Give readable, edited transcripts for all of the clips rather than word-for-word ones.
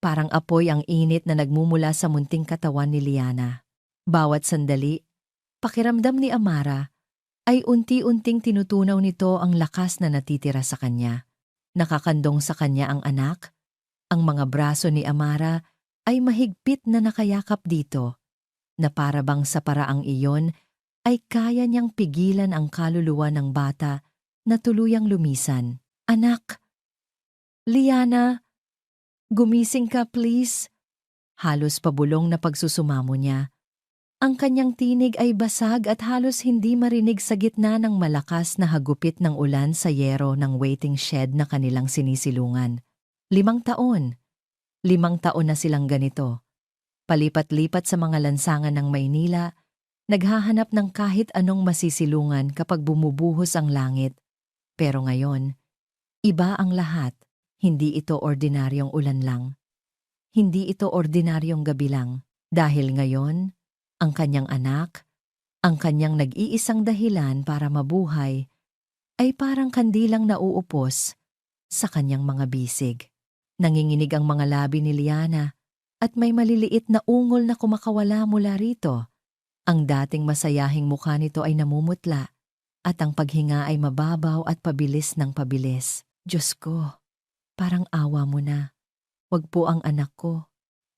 Parang apoy ang init na nagmumula sa munting katawan ni Liana. Bawat sandali, pakiramdam ni Amara ay unti-unting tinutunaw nito ang lakas na natitira sa kanya. Nakakandong sa kanya ang anak. Ang mga braso ni Amara ay mahigpit na nakayakap dito, na para bang sa paraang iyon ay kaya niyang pigilan ang kaluluwa ng bata na tuluyang lumisan. Anak! Liana! Gumising ka please! Halos pabulong na pagsusumamo niya. Ang kanyang tinig ay basag at halos hindi marinig sa gitna ng malakas na hagupit ng ulan sa yero ng waiting shed na kanilang sinisilungan. 5 taon. 5 taon na silang ganito. Palipat-lipat sa mga lansangan ng Maynila, naghahanap ng kahit anong masisilungan kapag bumubuhos ang langit. Pero ngayon, iba ang lahat. Hindi ito ordinaryong ulan lang. Hindi ito ordinaryong gabi lang. Dahil ngayon, ang kanyang anak, ang kanyang nag-iisang dahilan para mabuhay, ay parang kandilang nauupos sa kanyang mga bisig. Nanginginig ang mga labi ni Liana at may maliliit na ungol na kumakawala mula rito. Ang dating masayahing mukha nito ay namumutla at ang paghinga ay mababaw at pabilis ng pabilis. Diyos ko, parang awa mo na. Wag po ang anak ko.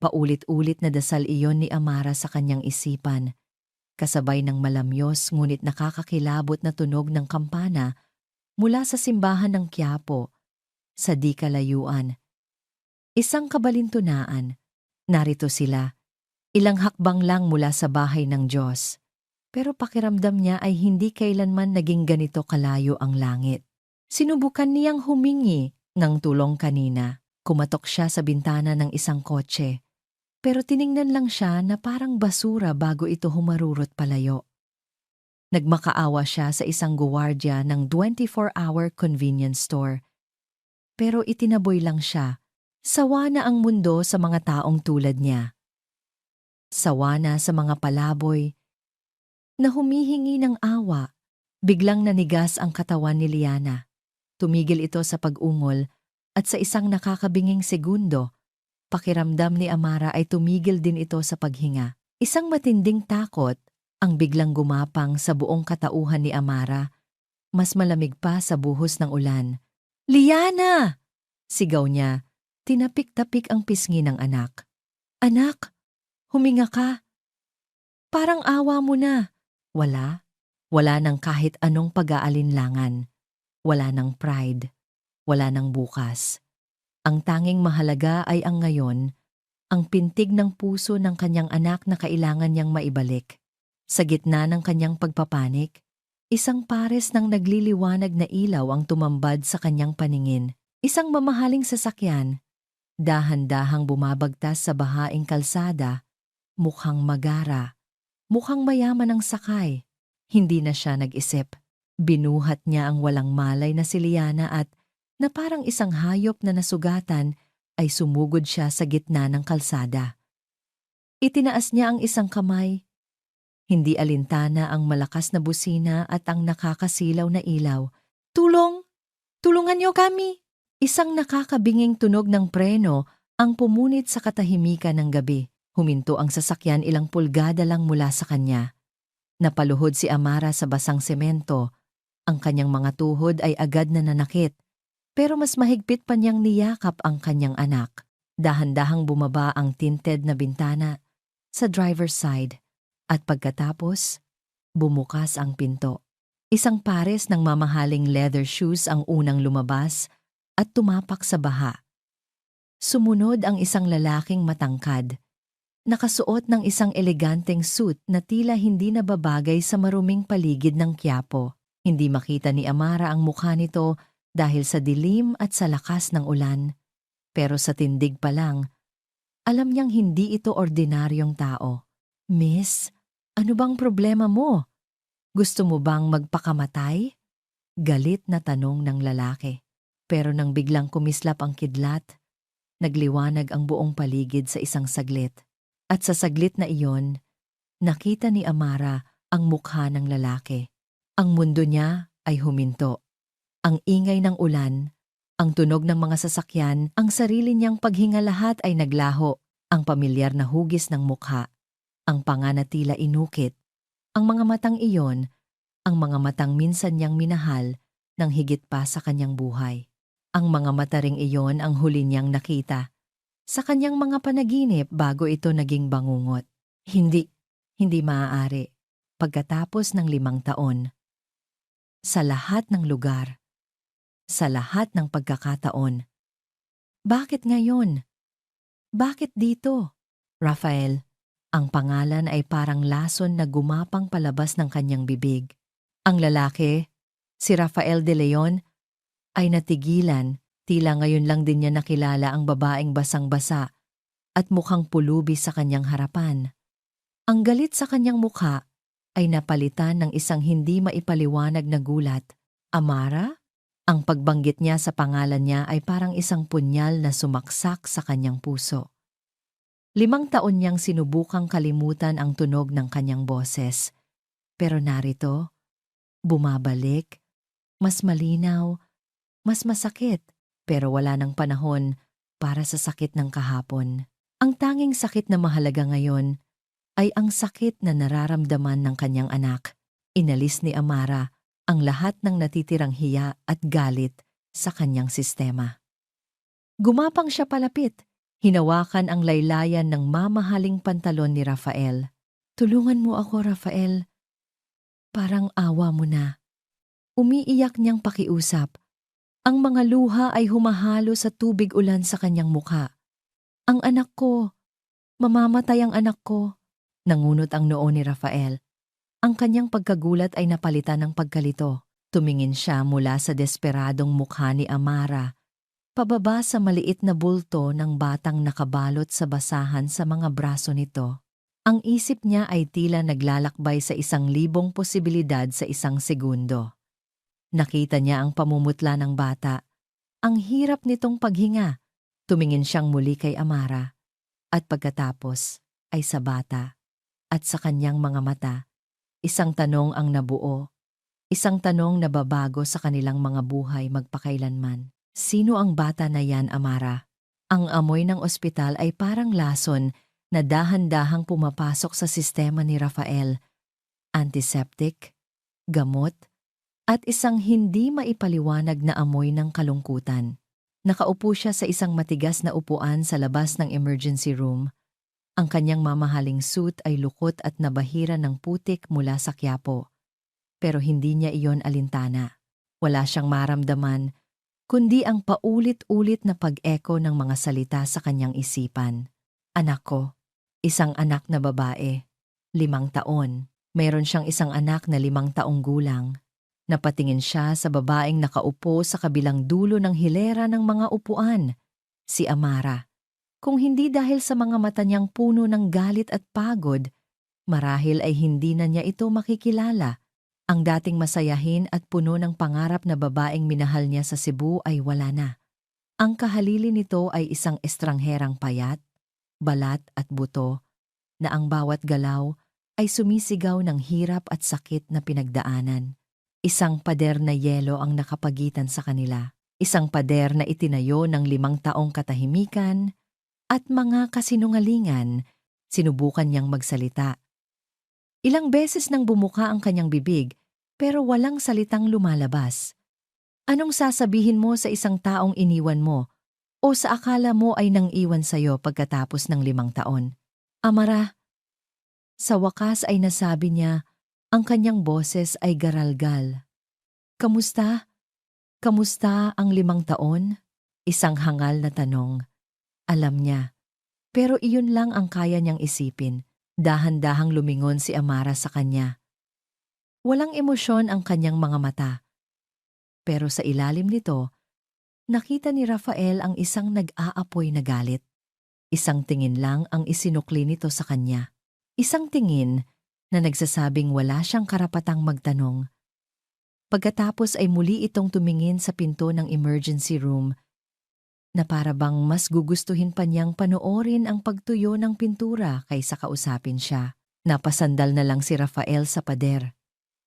Paulit-ulit na dasal iyon ni Amara sa kanyang isipan, kasabay ng malamyos ngunit nakakakilabot na tunog ng kampana mula sa simbahan ng Quiapo, sa di kalayuan. Isang kabalintunaan, narito sila, ilang hakbang lang mula sa bahay ng Diyos. Pero pakiramdam niya ay hindi kailanman naging ganito kalayo ang langit. Sinubukan niyang humingi ng tulong kanina. Kumatok siya sa bintana ng isang kotse. Pero tiningnan lang siya na parang basura bago ito humarurot palayo. Nagmakaawa siya sa isang guwardiya ng 24-hour convenience store. Pero itinaboy lang siya. Sawa na ang mundo sa mga taong tulad niya. Sawa na sa mga palaboy na humihingi ng awa. Biglang nanigas ang katawan ni Liana. Tumigil ito sa pag-ungol at sa isang nakakabinging segundo, pakiramdam ni Amara ay tumigil din ito sa paghinga. Isang matinding takot ang biglang gumapang sa buong katauhan ni Amara, mas malamig pa sa buhos ng ulan. Liana! Sigaw niya, tinapik-tapik ang pisngi ng anak. Anak, huminga ka. Parang awa mo na. Wala. Wala ng kahit anong pag-aalinlangan. Wala ng pride. Wala ng bukas. Ang tanging mahalaga ay ang ngayon, ang pintig ng puso ng kanyang anak na kailangan niyang maibalik. Sa gitna ng kanyang pagpapanik, isang pares ng nagliliwanag na ilaw ang tumambad sa kanyang paningin. Isang mamahaling sasakyan, dahan-dahang bumabagtas sa bahaing kalsada, mukhang magara, mukhang mayaman ang sakay. Hindi na siya nag-isip. Binuhat niya ang walang malay na si Liana at na parang isang hayop na nasugatan ay sumugod siya sa gitna ng kalsada. Itinaas niya ang isang kamay. Hindi alintana ang malakas na busina at ang nakakasilaw na ilaw. Tulong! Tulungan niyo kami! Isang nakakabinging tunog ng preno ang pumunit sa katahimikan ng gabi. Huminto ang sasakyan ilang pulgada lang mula sa kanya. Napaluhod si Amara sa basang semento. Ang kanyang mga tuhod ay agad na nanakit. Pero mas mahigpit pa niyang niyakap ang kanyang anak. Dahan-dahang bumaba ang tinted na bintana sa driver's side. At pagkatapos, bumukas ang pinto. Isang pares ng mamahaling leather shoes ang unang lumabas at tumapak sa baha. Sumunod ang isang lalaking matangkad. Nakasuot ng isang eleganteng suit na tila hindi nababagay sa maruming paligid ng Quiapo. Hindi makita ni Amara ang mukha nito dahil sa dilim at sa lakas ng ulan. Pero sa tindig pa lang, alam niyang hindi ito ordinaryong tao. Miss, ano bang problema mo? Gusto mo bang magpakamatay? Galit na tanong ng lalaki. Pero nang biglang kumislap ang kidlat, nagliwanag ang buong paligid sa isang saglit. At sa saglit na iyon, nakita ni Amara ang mukha ng lalaki. Ang mundo niya ay huminto. Ang ingay ng ulan Ang tunog ng mga sasakyan, ang sarili niyang paghinga lahat ay naglaho. Ang pamilyar na hugis ng mukha, ang panga na tila inukit. Ang mga matang iyon, ang mga matang minsan niyang minahal nang higit pa sa kanyang buhay. Ang mga mata ring iyon ang huli niyang nakita sa kanyang mga panaginip bago ito naging bangungot. Hindi maaari. Pagkatapos ng 5 taon, sa lahat ng lugar, sa lahat ng pagkakataon. Bakit ngayon? Bakit dito? Rafael, ang pangalan ay parang lason na gumapang palabas ng kanyang bibig. Ang lalaki, si Rafael de Leon, ay natigilan, tila ngayon lang din niya nakilala ang babaeng basang-basa at mukhang pulubi sa kanyang harapan. Ang galit sa kanyang mukha ay napalitan ng isang hindi maipaliwanag na gulat. Amara? Ang pagbanggit niya sa pangalan niya ay parang isang punyal na sumaksak sa kanyang puso. 5 taon niyang sinubukang kalimutan ang tunog ng kanyang boses. Pero narito, bumabalik, mas malinaw, mas masakit, pero wala ng panahon para sa sakit ng kahapon. Ang tanging sakit na mahalaga ngayon ay ang sakit na nararamdaman ng kanyang anak. Inalis ni Amara ang lahat ng natitirang hiya at galit sa kanyang sistema. Gumapang siya palapit, hinawakan ang laylayan ng mamahaling pantalon ni Rafael. Tulungan mo ako, Rafael. Parang awa mo na. Umiiyak niyang pakiusap. Ang mga luha ay humahalo sa tubig ulan sa kanyang mukha. Ang anak ko, mamamatay ang anak ko. Nangunot ang noo ni Rafael. Ang kanyang pagkagulat ay napalitan ng pagkalito. Tumingin siya mula sa desperadong mukha ni Amara, pababa sa maliit na bulto ng batang nakabalot sa basahan sa mga braso nito. Ang isip niya ay tila naglalakbay sa 1,000 posibilidad sa isang segundo. Nakita niya ang pamumutla ng bata. Ang hirap nitong paghinga. Tumingin siyang muli kay Amara. At pagkatapos ay sa bata. At sa kanyang mga mata. Isang tanong ang nabuo. Isang tanong na babago sa kanilang mga buhay magpakailanman. Sino ang bata na yan, Amara? Ang amoy ng ospital ay parang lason na dahan-dahang pumapasok sa sistema ni Rafael. Antiseptic, gamot, at isang hindi maipaliwanag na amoy ng kalungkutan. Nakaupo siya sa isang matigas na upuan sa labas ng emergency room. Ang kanyang mamahaling suit ay lukot at nabahira ng putik mula sa Quiapo. Pero hindi niya iyon alintana. Wala siyang maramdaman, kundi ang paulit-ulit na pag-echo ng mga salita sa kanyang isipan. Anak ko, isang anak na babae, 5 taon. Mayroon siyang isang anak na 5 taong gulang. Napatingin siya sa babaeng nakaupo sa kabilang dulo ng hilera ng mga upuan, si Amara. Kung hindi dahil sa mga mata niyang puno ng galit at pagod, marahil ay hindi na niya ito makikilala. Ang dating masayahin at puno ng pangarap na babaeng minahal niya sa Cebu ay wala na. Ang kahalili nito ay isang estrangherang payat, balat at buto, na ang bawat galaw ay sumisigaw ng hirap at sakit na pinagdaanan. Isang pader na yelo ang nakapagitan sa kanila. Isang pader na itinayo ng 5 taong katahimikan, at mga kasinungalingan, sinubukan niyang magsalita. Ilang beses nang bumuka ang kanyang bibig, pero walang salitang lumalabas. Anong sasabihin mo sa isang taong iniwan mo, o sa akala mo ay nang iwan sa'yo pagkatapos ng 5 taon? Amara, sa wakas ay nasabi niya, ang kanyang boses ay garalgal. Kamusta? Kamusta ang 5 taon? Isang hangal na tanong. Alam niya, pero iyon lang ang kaya niyang isipin. Dahan-dahang lumingon si Amara sa kanya. Walang emosyon ang kanyang mga mata. Pero sa ilalim nito, nakita ni Rafael ang isang nag-aapoy na galit. Isang tingin lang ang isinukli nito sa kanya. Isang tingin na nagsasabing wala siyang karapatang magtanong. Pagkatapos ay muli itong tumingin sa pinto ng emergency room na para bang mas gugustuhin pa niyang panoorin ang pagtuyo ng pintura kaysa kausapin siya. Napasandal na lang si Rafael sa pader.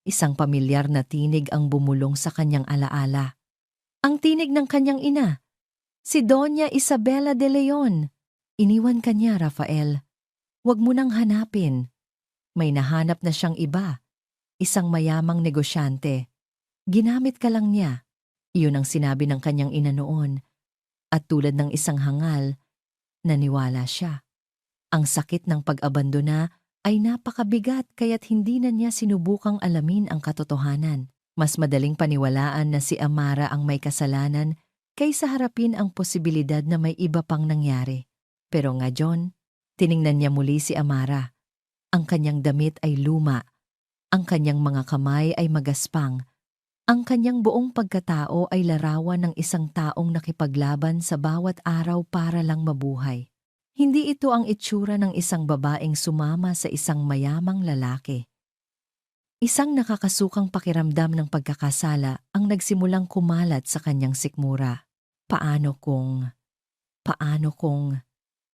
Isang pamilyar na tinig ang bumulong sa kanyang alaala. Ang tinig ng kanyang ina, si Doña Isabela de Leon. Iniwan kanya, Rafael. Huwag mo nang hanapin. May nahanap na siyang iba, isang mayamang negosyante. Ginamit ka lang niya. Iyon ang sinabi ng kanyang ina noon. At tulad ng isang hangal, naniwala siya. Ang sakit ng pag-abandona ay napakabigat kaya't hindi na niya sinubukang alamin ang katotohanan. Mas madaling paniwalaan na si Amara ang may kasalanan kaysa harapin ang posibilidad na may iba pang nangyari. Pero ngayon, tiningnan niya muli si Amara. Ang kanyang damit ay luma, ang kanyang mga kamay ay magaspang, ang kanyang buong pagkatao ay larawan ng isang taong nakipaglaban sa bawat araw para lang mabuhay. Hindi ito ang itsura ng isang babaeng sumama sa isang mayamang lalaki. Isang nakakasukang pakiramdam ng pagkakasala ang nagsimulang kumalat sa kanyang sikmura. Paano kung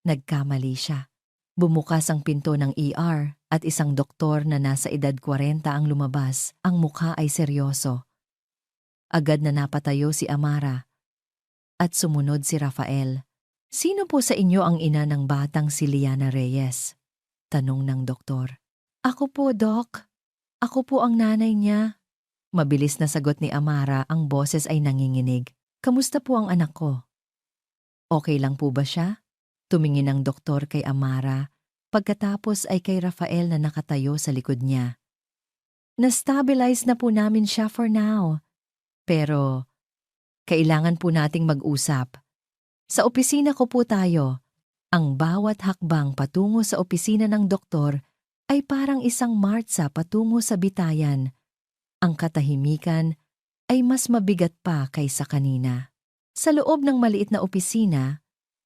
nagkamali siya? Bumukas ang pinto ng ER at isang doktor na nasa edad 40 ang lumabas. Ang mukha ay seryoso. Agad na napatayo si Amara at sumunod si Rafael. Sino po sa inyo ang ina ng batang si Liana Reyes? Tanong ng doktor. Ako po, Doc. Ako po ang nanay niya. Mabilis na sagot ni Amara, ang boses ay nanginginig. Kamusta po ang anak ko? Okay lang po ba siya? Tumingin ang doktor kay Amara, pagkatapos ay kay Rafael na nakatayo sa likod niya. Na-stabilize na po namin siya for now. Pero, kailangan po nating mag-usap. Sa opisina ko po tayo. Ang bawat hakbang patungo sa opisina ng doktor ay parang isang martsa patungo sa bitayan. Ang katahimikan ay mas mabigat pa kaysa kanina. Sa loob ng maliit na opisina,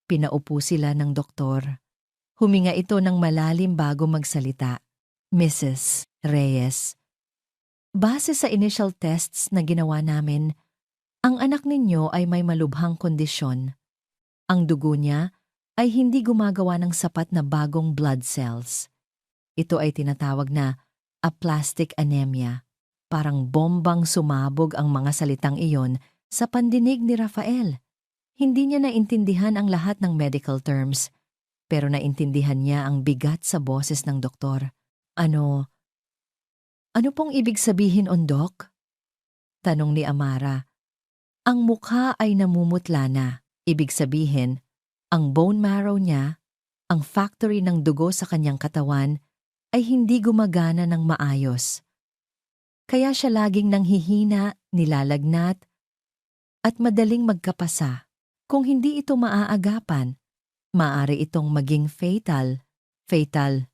pinaupo sila ng doktor. Huminga ito ng malalim bago magsalita. Mrs. Reyes, base sa initial tests na ginawa namin, ang anak ninyo ay may malubhang kondisyon. Ang dugo niya ay hindi gumagawa ng sapat na bagong blood cells. Ito ay tinatawag na aplastic anemia. Parang bombang sumabog ang mga salitang iyon sa pandinig ni Rafael. Hindi niya naintindihan ang lahat ng medical terms, pero naintindihan niya ang bigat sa boses ng doktor. Ano pong ibig sabihin, Doc? Tanong ni Amara. Ang mukha ay namumutla na. Ibig sabihin, ang bone marrow niya, ang factory ng dugo sa kanyang katawan, ay hindi gumagana ng maayos. Kaya siya laging nanghihina, nilalagnat, at madaling magkapasa. Kung hindi ito maaagapan, maaari itong maging fatal. Fatal.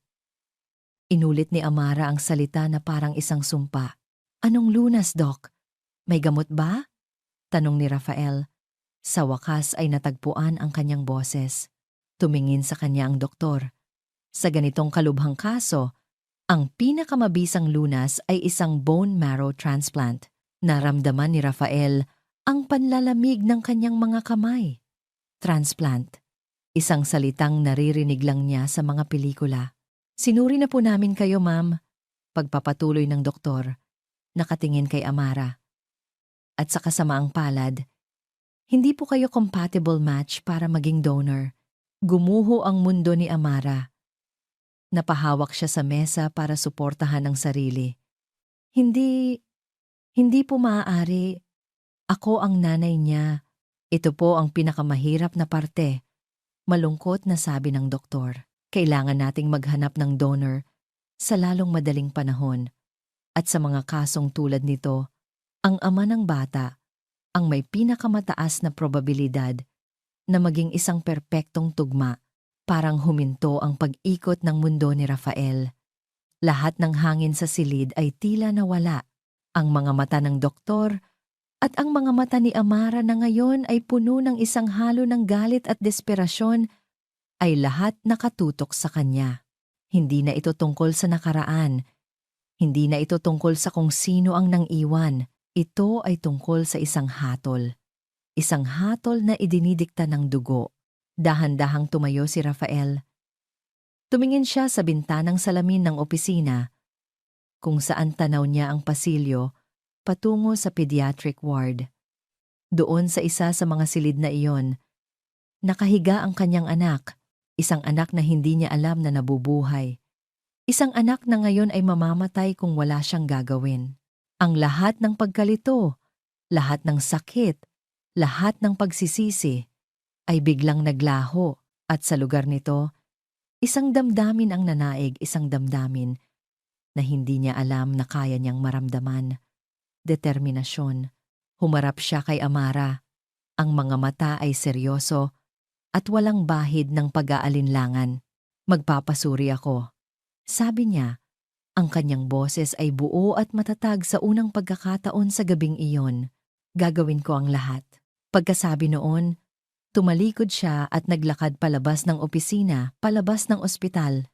Inulit ni Amara ang salita na parang isang sumpa. Anong lunas, Doc? May gamot ba? Tanong ni Rafael. Sa wakas ay natagpuan ang kanyang boses. Tumingin sa kanya ang doktor. Sa ganitong kalubhang kaso, ang pinakamabisang lunas ay isang bone marrow transplant. Naramdaman ni Rafael ang panlalamig ng kanyang mga kamay. Transplant. Isang salitang naririnig lang niya sa mga pelikula. Sinuri na po namin kayo, ma'am. Pagpapatuloy ng doktor, nakatingin kay Amara. At sa kasamaang palad, hindi po kayo compatible match para maging donor. Gumuho ang mundo ni Amara. Napahawak siya sa mesa para suportahan ang sarili. Hindi po maaari. Ako ang nanay niya. Ito po ang pinakamahirap na parte. Malungkot na sabi ng doktor. Kailangan nating maghanap ng donor sa lalong madaling panahon. At sa mga kasong tulad nito, ang ama ng bata ang may pinakamataas na probabilidad na maging isang perpektong tugma. Parang huminto ang pag-ikot ng mundo ni Rafael. Lahat ng hangin sa silid ay tila nawala. Ang mga mata ng doktor at ang mga mata ni Amara na ngayon ay puno ng isang halo ng galit at desperasyon ay lahat nakatutok sa kanya. Hindi na ito tungkol sa nakaraan. Hindi na ito tungkol sa kung sino ang nang-iwan. Ito ay tungkol sa isang hatol. Isang hatol na idinidikta ng dugo. Dahan-dahang tumayo si Rafael. Tumingin siya sa bintanang salamin ng opisina, kung saan tanaw niya ang pasilyo patungo sa pediatric ward. Doon sa isa sa mga silid na iyon, nakahiga ang kanyang anak, isang anak na hindi niya alam na nabubuhay. Isang anak na ngayon ay mamamatay kung wala siyang gagawin. Ang lahat ng pagkalito, lahat ng sakit, lahat ng pagsisisi ay biglang naglaho at sa lugar nito, isang damdamin ang nanaig, isang damdamin na hindi niya alam na kaya niyang maramdaman. Determinasyon. Humarap siya kay Amara. Ang mga mata ay seryoso at walang bahid ng pag-aalinlangan. Magpapasuri ako. Sabi niya, ang kanyang boses ay buo at matatag sa unang pagkakataon sa gabing iyon. Gagawin ko ang lahat. Pagkasabi noon, tumalikod siya at naglakad palabas ng opisina, palabas ng ospital.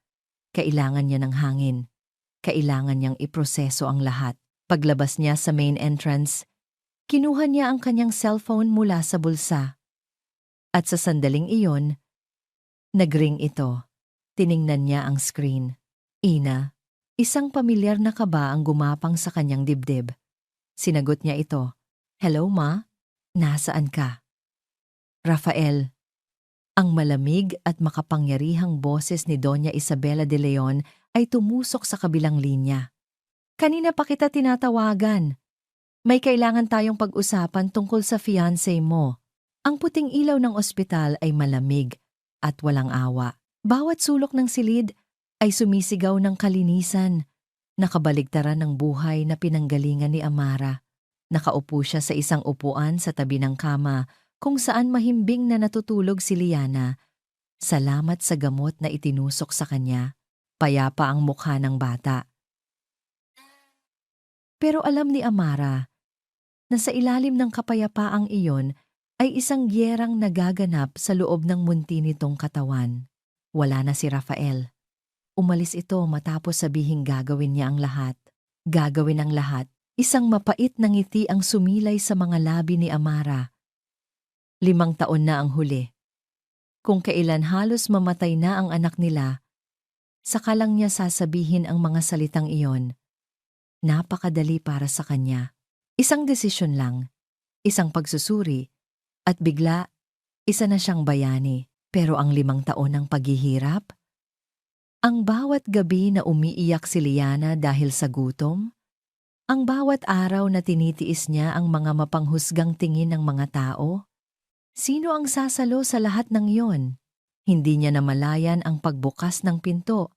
Kailangan niya ng hangin. Kailangan niyang iproseso ang lahat. Paglabas niya sa main entrance, kinuha niya ang kanyang cellphone mula sa bulsa. At sa sandaling iyon, nagring ito. Tiningnan niya ang screen. Ina, isang pamilyar na kaba ang gumapang sa kanyang dibdib. Sinagot niya ito. Hello, Ma? Nasaan ka? Rafael. Ang malamig at makapangyarihang boses ni Doña Isabela de Leon ay tumusok sa kabilang linya. Kanina pa kita tinatawagan. May kailangan tayong pag-usapan tungkol sa fiancé mo. Ang puting ilaw ng ospital ay malamig at walang awa. Bawat sulok ng silid ay sumisigaw ng kalinisan. Nakabaligtaran ng buhay na pinanggalingan ni Amara. Nakaupo siya sa isang upuan sa tabi ng kama kung saan mahimbing na natutulog si Liana. Salamat sa gamot na itinusok sa kanya. Payapa ang mukha ng bata. Pero alam ni Amara na sa ilalim ng kapayapaang iyon ay isang gyerang nagaganap sa loob ng munti nitong katawan. Wala na si Rafael. Umalis ito matapos sabihing gagawin niya ang lahat. Gagawin ang lahat. Isang mapait na ngiti ang sumilay sa mga labi ni Amara. 5 taon na ang huli. Kung kailan halos mamatay na ang anak nila, saka lang niya sasabihin ang mga salitang iyon. Napakadali para sa kanya. Isang desisyon lang, isang pagsusuri, at bigla, isa na siyang bayani. Pero ang 5 taon ng paghihirap? Ang bawat gabi na umiiyak si Liana dahil sa gutom? Ang bawat araw na tinitiis niya ang mga mapanghusgang tingin ng mga tao? Sino ang sasalo sa lahat ng iyon? Hindi niya namalayan ang pagbukas ng pinto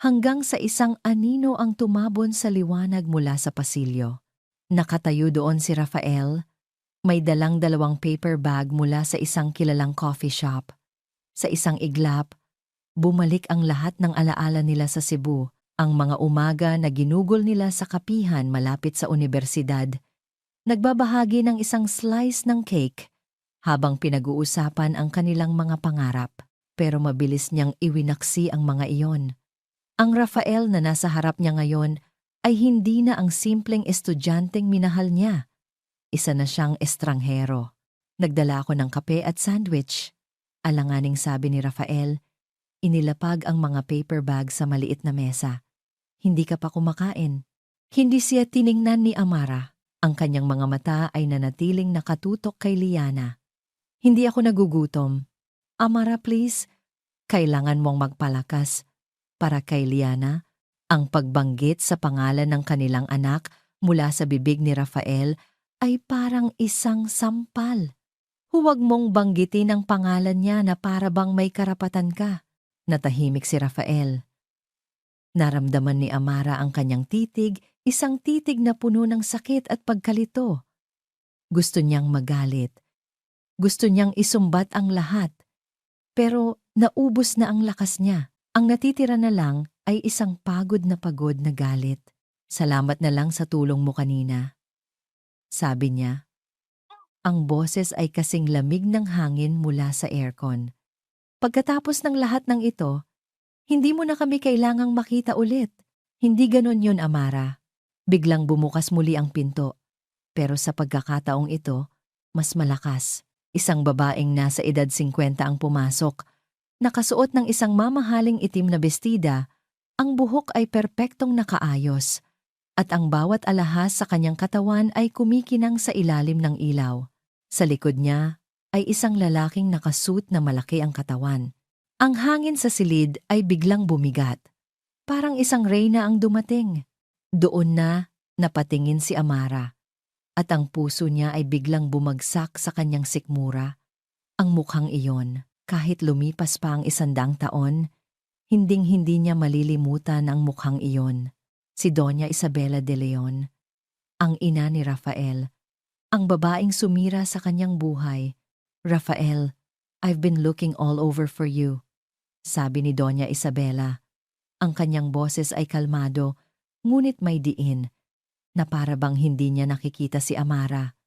hanggang sa isang anino ang tumabon sa liwanag mula sa pasilyo. Nakatayo doon si Rafael, may dalang 2 paper bag mula sa isang kilalang coffee shop. Sa isang iglap, bumalik ang lahat ng alaala nila sa Cebu, ang mga umaga na ginugol nila sa kapihan malapit sa universidad. Nagbabahagi ng isang slice ng cake habang pinag-uusapan ang kanilang mga pangarap. Pero mabilis niyang iwinaksi ang mga iyon. Ang Rafael na nasa harap niya ngayon ay hindi na ang simpleng estudyanteng minahal niya. Isa na siyang estranghero. Nagdala ako ng kape at sandwich. Alanganing sabi ni Rafael, inilapag ang mga paper bag sa maliit na mesa. Hindi ka pa kumakain. Hindi siya tiningnan ni Amara. Ang kanyang mga mata ay nanatiling nakatutok kay Liana. Hindi ako nagugutom. Amara, please, kailangan mong magpalakas. Para kay Liana, ang pagbanggit sa pangalan ng kanilang anak mula sa bibig ni Rafael ay parang isang sampal. Huwag mong banggitin ang pangalan niya na para bang may karapatan ka. Natahimik si Rafael. Naramdaman ni Amara ang kanyang titig, isang titig na puno ng sakit at pagkalito. Gusto niyang magalit. Gusto niyang isumbat ang lahat. Pero naubos na ang lakas niya. Ang natitira na lang ay isang pagod na galit. Salamat na lang sa tulong mo kanina. Sabi niya. Ang boses ay kasing lamig ng hangin mula sa aircon. Pagkatapos ng lahat ng ito, hindi mo na kami kailangang makita ulit. Hindi ganon yun, Amara. Biglang bumukas muli ang pinto. Pero sa pagkakataong ito, mas malakas. Isang babaeng nasa edad 50 ang pumasok. Nakasuot ng isang mamahaling itim na bestida, ang buhok ay perpektong nakaayos, at ang bawat alahas sa kanyang katawan ay kumikinang sa ilalim ng ilaw. Sa likod niya ay isang lalaking nakasuit na malaki ang katawan. Ang hangin sa silid ay biglang bumigat. Parang isang reyna ang dumating. Doon na napatingin si Amara at ang puso niya ay biglang bumagsak sa kanyang sikmura. Ang mukhang iyon, kahit lumipas pa ang 100 taon, hinding-hindi niya malilimutan ang mukhang iyon. Si Doña Isabela de Leon, ang ina ni Rafael, ang babaeng sumira sa kanyang buhay. "Rafael, I've been looking all over for you," sabi ni Doña Isabela. Ang kanyang boses ay kalmado, ngunit may diin, na para bang hindi niya nakikita si Amara.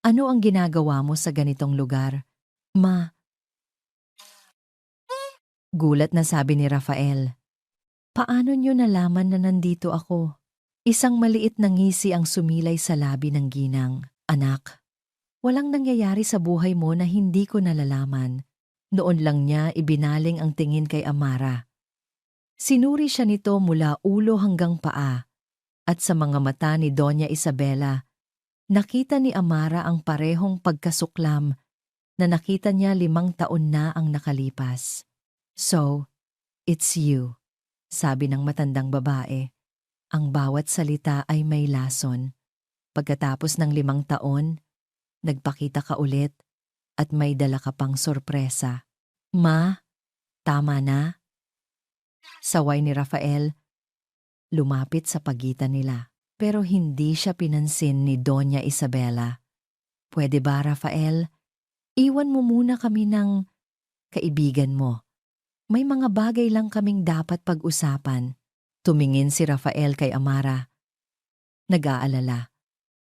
"Ano ang ginagawa mo sa ganitong lugar, Ma?" Gulat na sabi ni Rafael. "Paano niyo nalaman na nandito ako?" Isang maliit na ngisi ang sumilay sa labi ng ginang. "Anak, walang nangyayari sa buhay mo na hindi ko nalalaman." Noon lang niya ibinaling ang tingin kay Amara. Sinuri siya nito mula ulo hanggang paa, at sa mga mata ni Doña Isabela, nakita ni Amara ang parehong pagkasuklam na nakita niya 5 taon na ang nakalipas. "So, it's you," sabi ng matandang babae. Ang bawat salita ay may lason. Pagkatapos ng 5 taon, nagpakita ka ulit at may dala ka pang sorpresa. "Ma, tama na?" Saway ni Rafael, lumapit sa pagitan nila. Pero hindi siya pinansin ni Doña Isabela. "Pwede ba, Rafael? Iwan mo muna kami ng kaibigan mo. May mga bagay lang kaming dapat pag-usapan." Tumingin si Rafael kay Amara. Nag-aalala.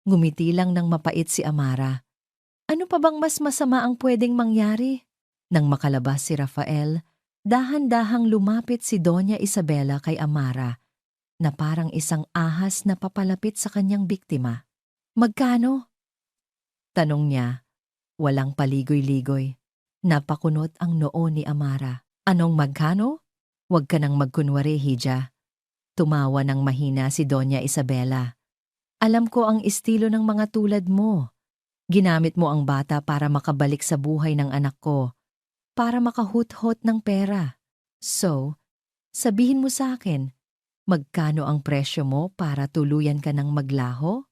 Ngumiti lang ng mapait si Amara. Ano pa bang mas masama ang pwedeng mangyari? Nang makalabas si Rafael, dahan-dahang lumapit si Doña Isabela kay Amara na parang isang ahas na papalapit sa kanyang biktima. "Magkano?" tanong niya. Walang paligoy-ligoy. Napakunot ang noo ni Amara. "Anong magkano? Huwag ka nang magkunwari, Hija." Tumawa ng mahina si Doña Isabela. "Alam ko ang estilo ng mga tulad mo. Ginamit mo ang bata para makabalik sa buhay ng anak ko, para makahut-hot ng pera. So, sabihin mo sa akin, magkano ang presyo mo para tuluyan ka ng maglaho?"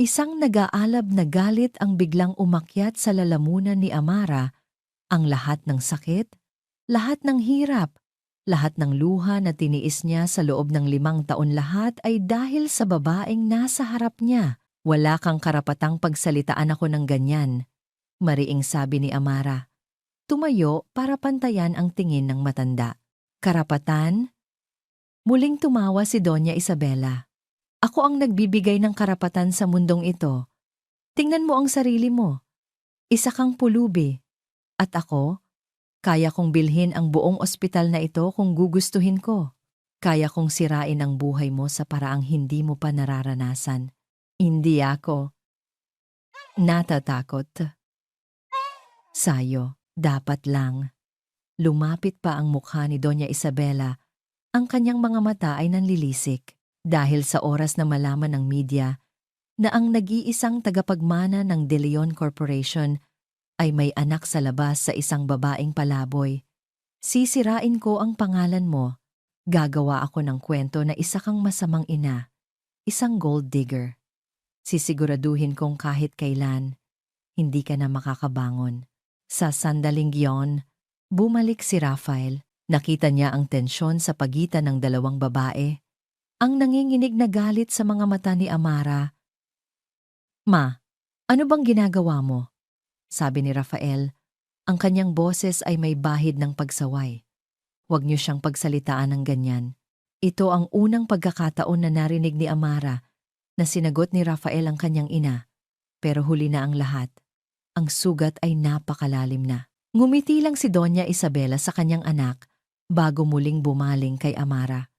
Isang nag-aalab na galit ang biglang umakyat sa lalamunan ni Amara. Ang lahat ng sakit, lahat ng hirap, lahat ng luha na tiniis niya sa loob ng 5 taon, lahat ay dahil sa babaeng nasa harap niya. "Wala kang karapatang pagsalitaan ako ng ganyan," mariing sabi ni Amara. Tumayo para pantayan ang tingin ng matanda. "Karapatan?" Muling tumawa si Doña Isabela. "Ako ang nagbibigay ng karapatan sa mundong ito. Tingnan mo ang sarili mo. Isa kang pulubi. At ako, kaya kong bilhin ang buong ospital na ito kung gugustuhin ko. Kaya kong sirain ang buhay mo sa paraang hindi mo pa nararanasan. Hindi ako natatakot sa'yo. Dapat lang." Lumapit pa ang mukha ni Doña Isabela. Ang kanyang mga mata ay nanlilisik dahil sa oras na malaman ng media na ang nag-iisang tagapagmana ng De Leon Corporation ay may anak sa labas sa isang babaeng palaboy. "Sisirain ko ang pangalan mo. Gagawa ako ng kwento na isa kang masamang ina, isang gold digger. Sisiguraduhin kong kahit kailan, hindi ka na makakabangon." Sa sandaling iyon, bumalik si Rafael. Nakita niya ang tensyon sa pagitan ng dalawang babae. Ang nanginginig na galit sa mga mata ni Amara. "Ma, ano bang ginagawa mo?" sabi ni Rafael. Ang kanyang boses ay may bahid ng pagsaway. "Huwag niyo siyang pagsalitaan ng ganyan." Ito ang unang pagkakataon na narinig ni Amara na sinagot ni Rafael ang kanyang ina. Pero huli na ang lahat. Ang sugat ay napakalalim na. Ngumiti lang si Doña Isabela sa kanyang anak bago muling bumaling kay Amara.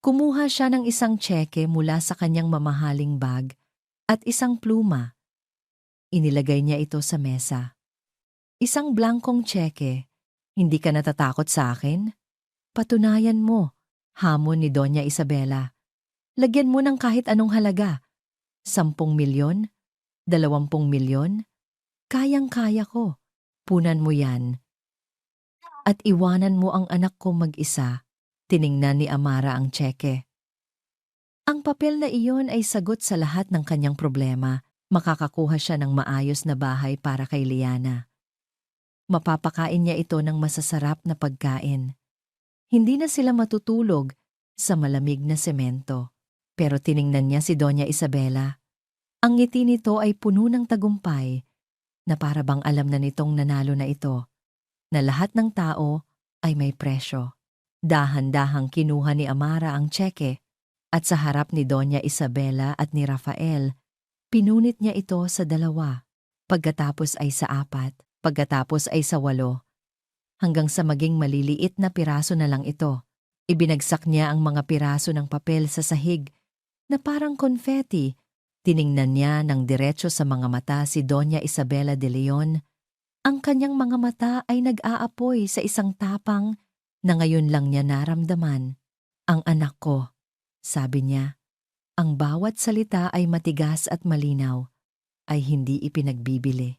Kumuha siya ng isang tseke mula sa kanyang mamahaling bag at isang pluma. Inilagay niya ito sa mesa. "Isang blankong tseke. Hindi ka natatakot sa akin? Patunayan mo," hamon ni Doña Isabela. "Lagyan mo ng kahit anong halaga. 10 milyon? 20 milyon? Kayang-kaya ko. Punan mo yan. At iwanan mo ang anak ko mag-isa. Tiningnan ni Amara ang tseke. Ang papel na iyon ay sagot sa lahat ng kanyang problema. Makakakuha siya ng maayos na bahay para kay Liana. Mapapakain niya ito ng masasarap na pagkain. Hindi na sila matutulog sa malamig na semento. Pero tiningnan niya si Doña Isabela. Ang ngiti nito ay puno ng tagumpay na para bang alam na nitong nanalo na ito, na lahat ng tao ay may presyo. Dahan-dahang kinuha ni Amara ang tseke at sa harap ni Doña Isabela at ni Rafael, pinunit niya ito sa 2, pagkatapos ay sa 4, pagkatapos ay sa 8, hanggang sa maging maliliit na piraso na lang ito. Ibinagsak niya ang mga piraso ng papel sa sahig na parang confetti. Tiningnan niya ng diretso sa mga mata si Doña Isabela de Leon. Ang kanyang mga mata ay nag-aapoy sa isang tapang na ngayon lang niya naramdaman. Ang anak ko, sabi niya. Ang bawat salita ay matigas at malinaw, ay hindi ipinagbibili.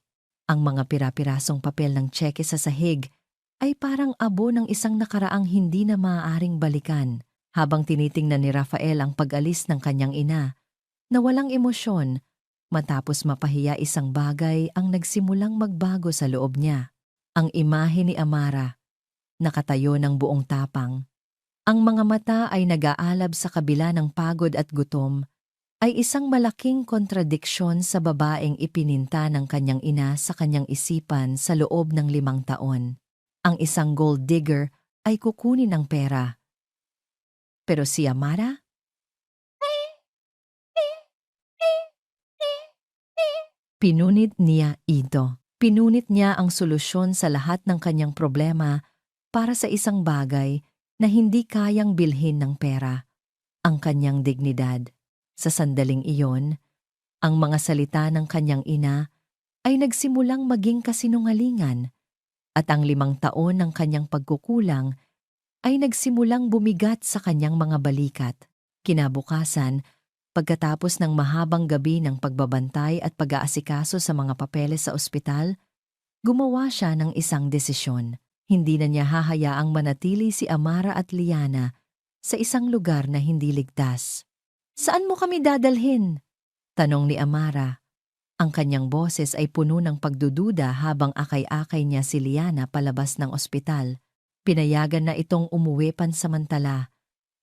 Ang mga pira-pirasong papel ng tseke sa sahig ay parang abo ng isang nakaraang hindi na maaaring balikan. Habang tinitingnan ni Rafael ang pag-alis ng kanyang ina, na walang emosyon, matapos mapahiya isang bagay ang nagsimulang magbago sa loob niya. Ang imahe ni Amara, nakatayo ng buong tapang. Ang mga mata ay nag-aalab sa kabila ng pagod at gutom, ay isang malaking kontradiksyon sa babaeng ipininta ng kanyang ina sa kanyang isipan sa loob ng 5 taon. Ang isang gold digger ay kukunin ang pera. Pero si Amara? Pinunit niya ito. Pinunit niya ang solusyon sa lahat ng kanyang problema para sa isang bagay na hindi kayang bilhin ng pera, ang kanyang dignidad. Sa sandaling iyon, ang mga salita ng kanyang ina ay nagsimulang maging kasinungalingan at ang 5 taon ng kanyang pagkukulang ay nagsimulang bumigat sa kanyang mga balikat. Kinabukasan, pagkatapos ng mahabang gabi ng pagbabantay at pag-aasikaso sa mga papeles sa ospital, gumawa siya ng isang desisyon. Hindi na niya hahayaang manatili si Amara at Liana sa isang lugar na hindi ligtas. "Saan mo kami dadalhin?" tanong ni Amara. Ang kanyang boses ay puno ng pagdududa habang akay-akay niya si Liana palabas ng ospital. Pinayagan na itong umuwi pansamantala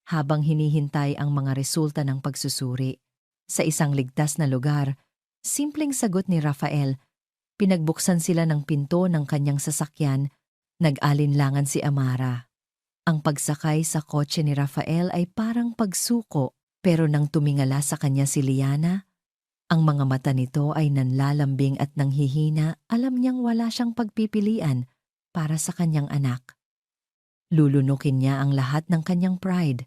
habang hinihintay ang mga resulta ng pagsusuri. Sa isang ligtas na lugar, simpleng sagot ni Rafael. Pinagbuksan sila ng pinto ng kanyang sasakyan. Nag-alinlangan si Amara. Ang pagsakay sa kotse ni Rafael ay parang pagsuko, pero nang tumingala sa kanya si Liana, ang mga mata nito ay nanlalambing at nanghihina. Alam niyang wala siyang pagpipilian para sa kanyang anak. Lulunukin niya ang lahat ng kanyang pride.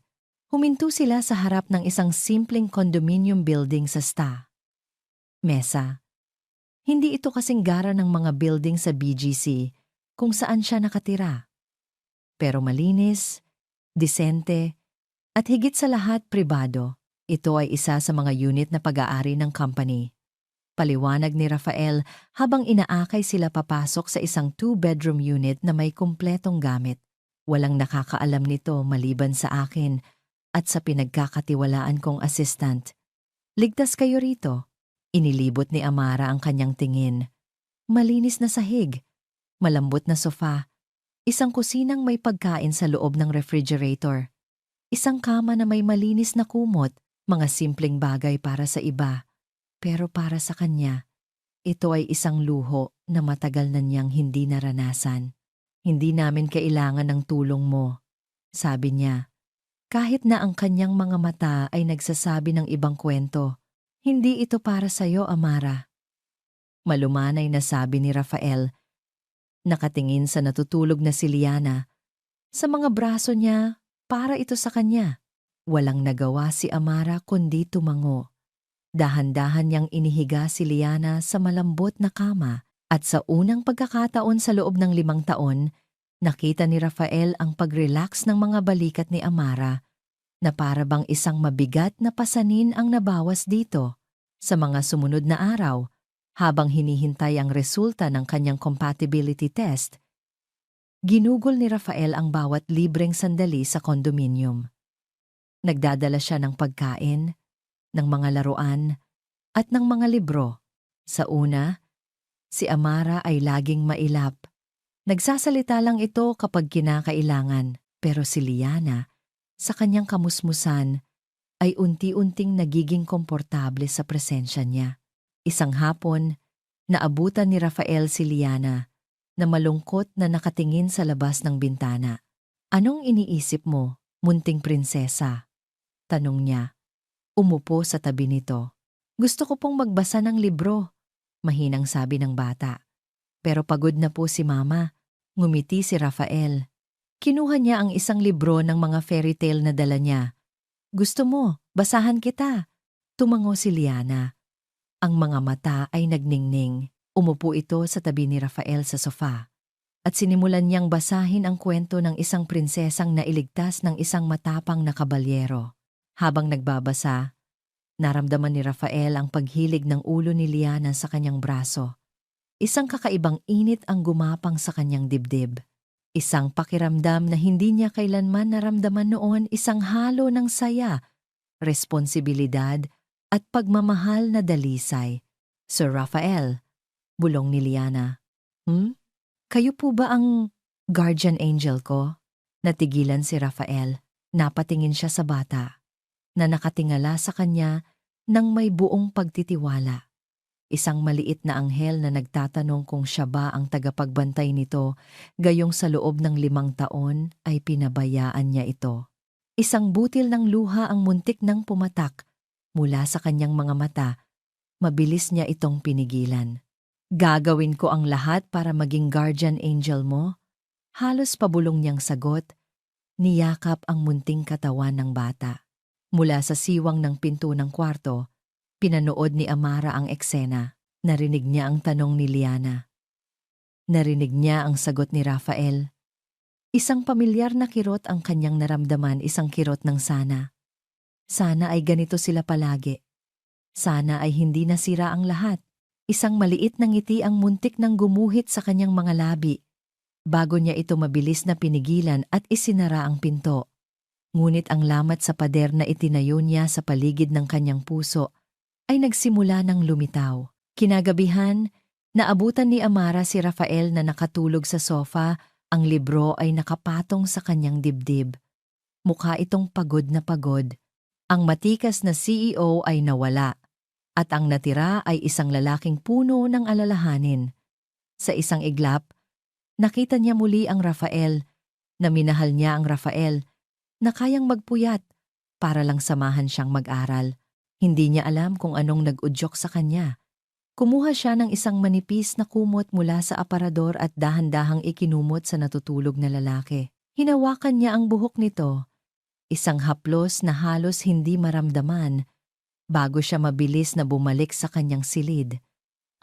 Huminto sila sa harap ng isang simpleng condominium building sa Mesa. Hindi ito kasing gara ng mga building sa BGC kung saan siya nakatira. Pero malinis, disente, at higit sa lahat pribado. Ito ay isa sa mga unit na pag-aari ng company. Paliwanag ni Rafael habang inaakay sila papasok sa isang 2-bedroom unit na may kumpletong gamit. Walang nakakaalam nito maliban sa akin at sa pinagkakatiwalaan kong assistant. "Ligtas kayo rito." Inilibot ni Amara ang kanyang tingin. Malinis na sahig, malambot na sofa, isang kusinang may pagkain sa loob ng refrigerator, isang kama na may malinis na kumot, mga simpleng bagay para sa iba. Pero para sa kanya, ito ay isang luho na matagal na niyang hindi naranasan. "Hindi namin kailangan ng tulong mo," sabi niya. Kahit na ang kanyang mga mata ay nagsasabi ng ibang kwento. "Hindi ito para sa'yo, Amara." Malumanay na sabi ni Rafael. Nakatingin sa natutulog na si Liana. Sa mga braso niya, para ito sa kanya. Walang nagawa si Amara kundi tumango. Dahan-dahan niyang inihiga si Liana sa malambot na kama at sa unang pagkakataon sa loob ng 5 taon, nakita ni Rafael ang pag-relax ng mga balikat ni Amara na para bang isang mabigat na pasanin ang nabawas dito. Sa mga sumunod na araw, Habang hinihintay ang resulta ng kanyang compatibility test, ginugol ni Rafael ang bawat libreng sandali sa condominium. Nagdadala siya ng pagkain, ng mga laruan, at ng mga libro. Sa una, si Amara ay laging mailap. Nagsasalita lang ito kapag kinakailangan, pero si Liana, sa kanyang kamusmusan, ay unti-unting nagiging komportable sa presensya niya. Isang hapon, naabutan ni Rafael si Liana na malungkot na nakatingin sa labas ng bintana. "Anong iniisip mo, munting prinsesa?" tanong niya. Umupo sa tabi nito. "Gusto ko pong magbasa ng libro," mahinang sabi ng bata. Pero pagod na po si Mama. Ngumiti si Rafael. Kinuha niya ang isang libro ng mga fairy tale na dala niya. "Gusto mo, basahan kita." Tumango si Liana. Ang mga mata ay nagningning. Umupo ito sa tabi ni Rafael sa sofa. At sinimulan niyang basahin ang kwento ng isang prinsesang nailigtas ng isang matapang na kabalyero. Habang nagbabasa, naramdaman ni Rafael ang paghilig ng ulo ni Liana sa kanyang braso. Isang kakaibang init ang gumapang sa kanyang dibdib. Isang pakiramdam na hindi niya kailanman naramdaman noon, isang halo ng saya, responsibilidad at pagmamahal na dalisay. "Sir Rafael," bulong ni Liana. Kayo po ba ang guardian angel ko?" Natigilan si Rafael. Napatingin siya sa bata, na nakatingala sa kanya nang may buong pagtitiwala. Isang maliit na anghel na nagtatanong kung siya ba ang tagapagbantay nito, gayong sa loob ng 5 taon ay pinabayaan niya ito. Isang butil ng luha ang muntik nang pumatak mula sa kanyang mga mata. Mabilis niya itong pinigilan. "Gagawin ko ang lahat para maging guardian angel mo." Halos pabulong niyang sagot, niyakap ang munting katawan ng bata. Mula sa siwang ng pinto ng kwarto, pinanood ni Amara ang eksena. Narinig niya ang tanong ni Liana. Narinig niya ang sagot ni Rafael. Isang pamilyar na kirot ang kanyang naramdaman, isang kirot ng sana. Sana ay ganito sila palagi. Sana ay hindi nasira ang lahat. Isang maliit na ngiti ang muntik nang gumuhit sa kanyang mga labi. Bago niya ito mabilis na pinigilan at isinara ang pinto. Ngunit ang lamat sa pader na itinayo niya sa paligid ng kanyang puso ay nagsimula ng lumitaw. Kinagabihan, naabutan ni Amara si Rafael na nakatulog sa sofa, ang libro ay nakapatong sa kanyang dibdib. Mukha itong pagod na pagod. Ang matikas na CEO ay nawala, at ang natira ay isang lalaking puno ng alalahanin. Sa isang iglap, nakita niya muli ang Rafael, na minahal niya ang Rafael, na kayang magpuyat para lang samahan siyang mag-aral. Hindi niya alam kung anong nag-udyok sa kanya. Kumuha siya ng isang manipis na kumot mula sa aparador at dahan-dahang ikinumot sa natutulog na lalaki. Hinawakan niya ang buhok nito, isang haplos na halos hindi maramdaman, bago siya mabilis na bumalik sa kanyang silid.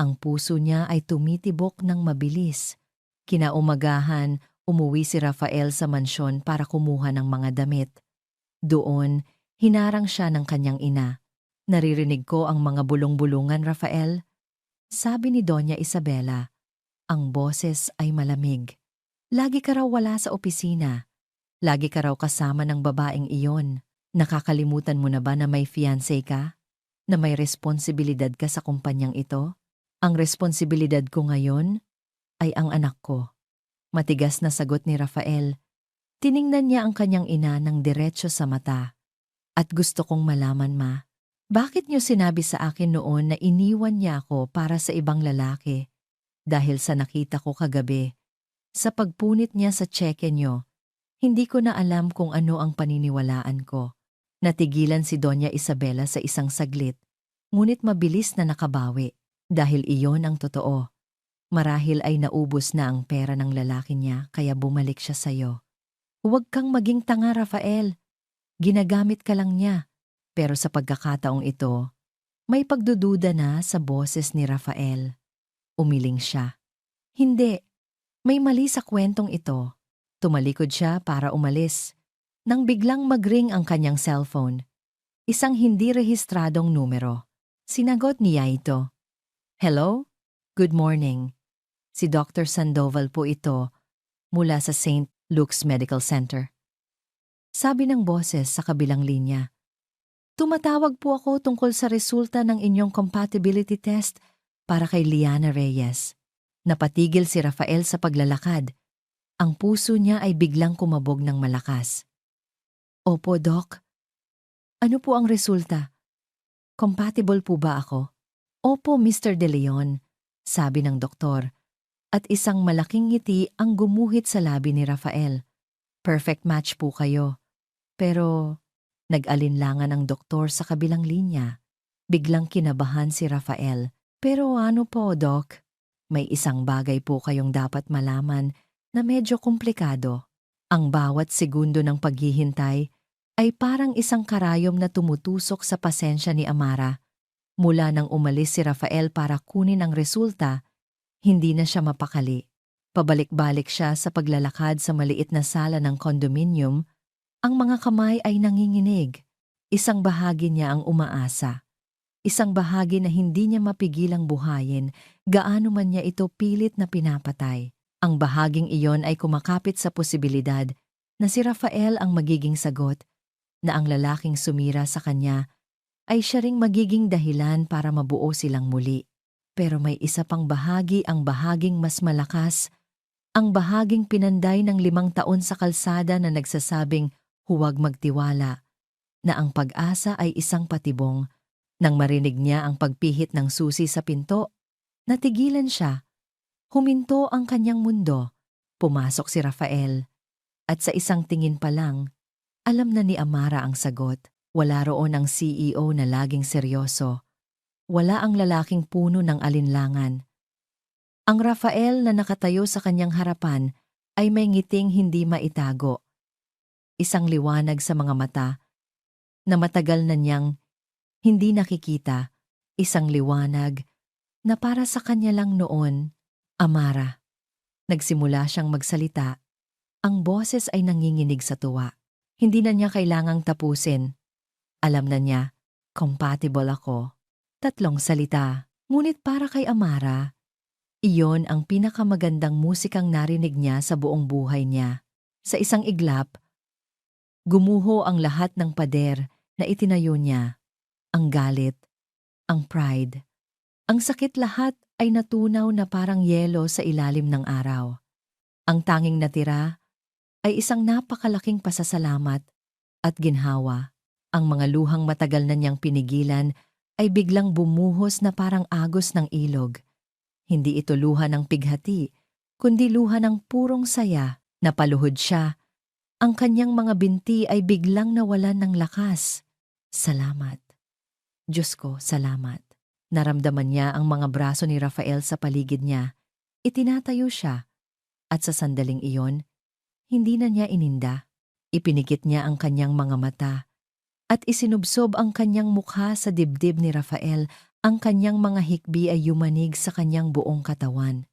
Ang puso niya ay tumitibok ng mabilis. Kinaumagahan, umuwi si Rafael sa mansyon para kumuha ng mga damit. Doon, hinarang siya ng kanyang ina. "Naririnig ko ang mga bulong-bulungan, Rafael," sabi ni Doña Isabela. Ang boses ay malamig. "Lagi ka raw wala sa opisina. Lagi ka raw kasama ng babaeng iyon. Nakakalimutan mo na ba na may fiancé ka? Na may responsibilidad ka sa kumpanyang ito? Ang responsibilidad ko ngayon ay ang anak ko." Matigas na sagot ni Rafael. Tiningnan niya ang kanyang ina ng diretso sa mata. "At gusto kong malaman, Ma, bakit niyo sinabi sa akin noon na iniwan niya ako para sa ibang lalaki? Dahil sa nakita ko kagabi, sa pagpunit niya sa tseke niyo, hindi ko na alam kung ano ang paniniwalaan ko." Natigilan si Doña Isabela sa isang saglit, ngunit mabilis na nakabawi. Dahil iyon ang totoo. Marahil ay naubos na ang pera ng lalaki niya kaya bumalik siya sa'yo. "Huwag kang maging tanga, Rafael. Ginagamit ka lang niya." Pero sa pagkakataong ito, may pagdududa na sa boses ni Rafael. Umiling siya. "Hindi. May mali sa kwentong ito." Tumalikod siya para umalis, nang biglang mag-ring ang kanyang cellphone. Isang hindi rehistradong numero. Sinagot niya ito. Hello? Good morning. Si Dr. Sandoval po ito mula sa St. Luke's Medical Center. Sabi ng boses sa kabilang linya. Tumatawag po ako tungkol sa resulta ng inyong compatibility test para kay Liana Reyes. Napatigil si Rafael sa paglalakad. Ang puso niya ay biglang kumabog ng malakas. Opo, Doc. Ano po ang resulta? Compatible po ba ako? Opo, Mr. De Leon, sabi ng doktor. At isang malaking ngiti ang gumuhit sa labi ni Rafael. Perfect match po kayo. Pero nag-alinlangan ang doktor sa kabilang linya. Biglang kinabahan si Rafael. Pero ano po, Doc? May isang bagay po kayong dapat malaman na medyo komplikado. Ang bawat segundo ng paghihintay ay parang isang karayom na tumutusok sa pasensya ni Amara. Mula nang umalis si Rafael para kunin ang resulta, hindi na siya mapakali. Pabalik-balik siya sa paglalakad sa maliit na sala ng condominium. Ang mga kamay ay nanginginig. Isang bahagi niya ang umaasa. Isang bahagi na hindi niya mapigilang buhayin, gaano man niya ito pilit na pinapatay. Ang bahaging iyon ay kumakapit sa posibilidad na si Rafael ang magiging sagot, na ang lalaking sumira sa kanya ay siya ring magiging dahilan para mabuo silang muli. Pero may isa pang bahagi, ang bahaging mas malakas, ang bahaging pinanday ng 5 taon sa kalsada na nagsasabing huwag magtiwala, na ang pag-asa ay isang patibong. Nang marinig niya ang pagpihit ng susi sa pinto, natigilan siya. Huminto ang kanyang mundo. Pumasok si Rafael. At sa isang tingin pa lang, alam na ni Amara ang sagot. Wala roon ang CEO na laging seryoso. Wala ang lalaking puno ng alinlangan. Ang Rafael na nakatayo sa kanyang harapan ay may ngiting hindi maitago. Isang liwanag sa mga mata na matagal na niyang hindi nakikita. Isang liwanag na para sa kanya lang noon. Amara. Nagsimula siyang magsalita. Ang boses ay nanginginig sa tuwa. Hindi na niya kailangang tapusin. Alam na niya, compatible ako. 3 salita. Ngunit para kay Amara, iyon ang pinakamagandang musikang narinig niya sa buong buhay niya. Sa isang iglap, gumuho ang lahat ng pader na itinayo niya. Ang galit, ang pride, ang sakit, lahat ay natunaw na parang yelo sa ilalim ng araw. Ang tanging natira ay isang napakalaking pasasalamat at ginhawa. Ang mga luhang matagal na niyang pinigilan ay biglang bumuhos na parang agos ng ilog. Hindi ito luha ng pighati, kundi luha ng purong saya. Napaluhod siya. Ang kanyang mga binti ay biglang nawalan ng lakas. Salamat. Diyos ko, salamat. Naramdaman niya ang mga braso ni Rafael sa paligid niya. Itinatayo siya. At sa sandaling iyon, hindi na niya ininda. Ipinikit niya ang kanyang mga mata. At isinubsob ang kanyang mukha sa dibdib ni Rafael. Ang kanyang mga hikbi ay yumanig sa kanyang buong katawan.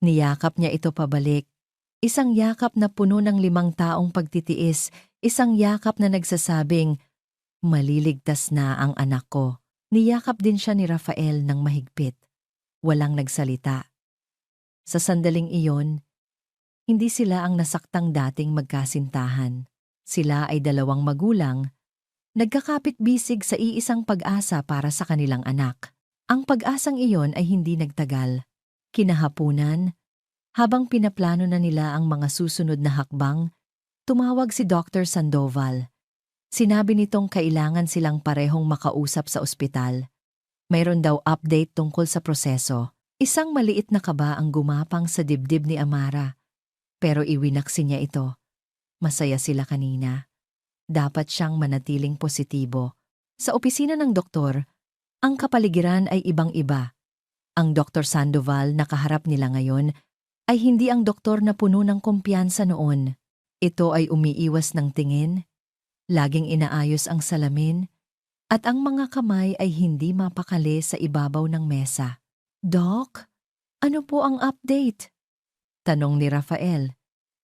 Niyakap niya ito pabalik. Isang yakap na puno ng 5 taong pagtitiis. Isang yakap na nagsasabing, maliligtas na ang anak ko. Niyakap din siya ni Rafael ng mahigpit. Walang nagsalita. Sa sandaling iyon, hindi sila ang nasaktang dating magkasintahan. Sila ay 2 magulang, nagkakapit-bisig sa iisang pag-asa para sa kanilang anak. Ang pag-asang iyon ay hindi nagtagal. Kinahapunan, habang pinaplano na nila ang mga susunod na hakbang, tumawag si Dr. Sandoval. Sinabi nitong kailangan silang parehong makausap sa ospital. Mayroon daw update tungkol sa proseso. Isang maliit na kaba ang gumapang sa dibdib ni Amara. Pero iwinaksi niya ito. Masaya sila kanina. Dapat siyang manatiling positibo. Sa opisina ng doktor, ang kapaligiran ay ibang-iba. Ang Dr. Sandoval na kaharap nila ngayon ay hindi ang doktor na puno ng kumpiyansa noon. Ito ay umiiwas ng tingin, laging inaayos ang salamin, at ang mga kamay ay hindi mapakali sa ibabaw ng mesa. Doc, ano po ang update? Tanong ni Rafael.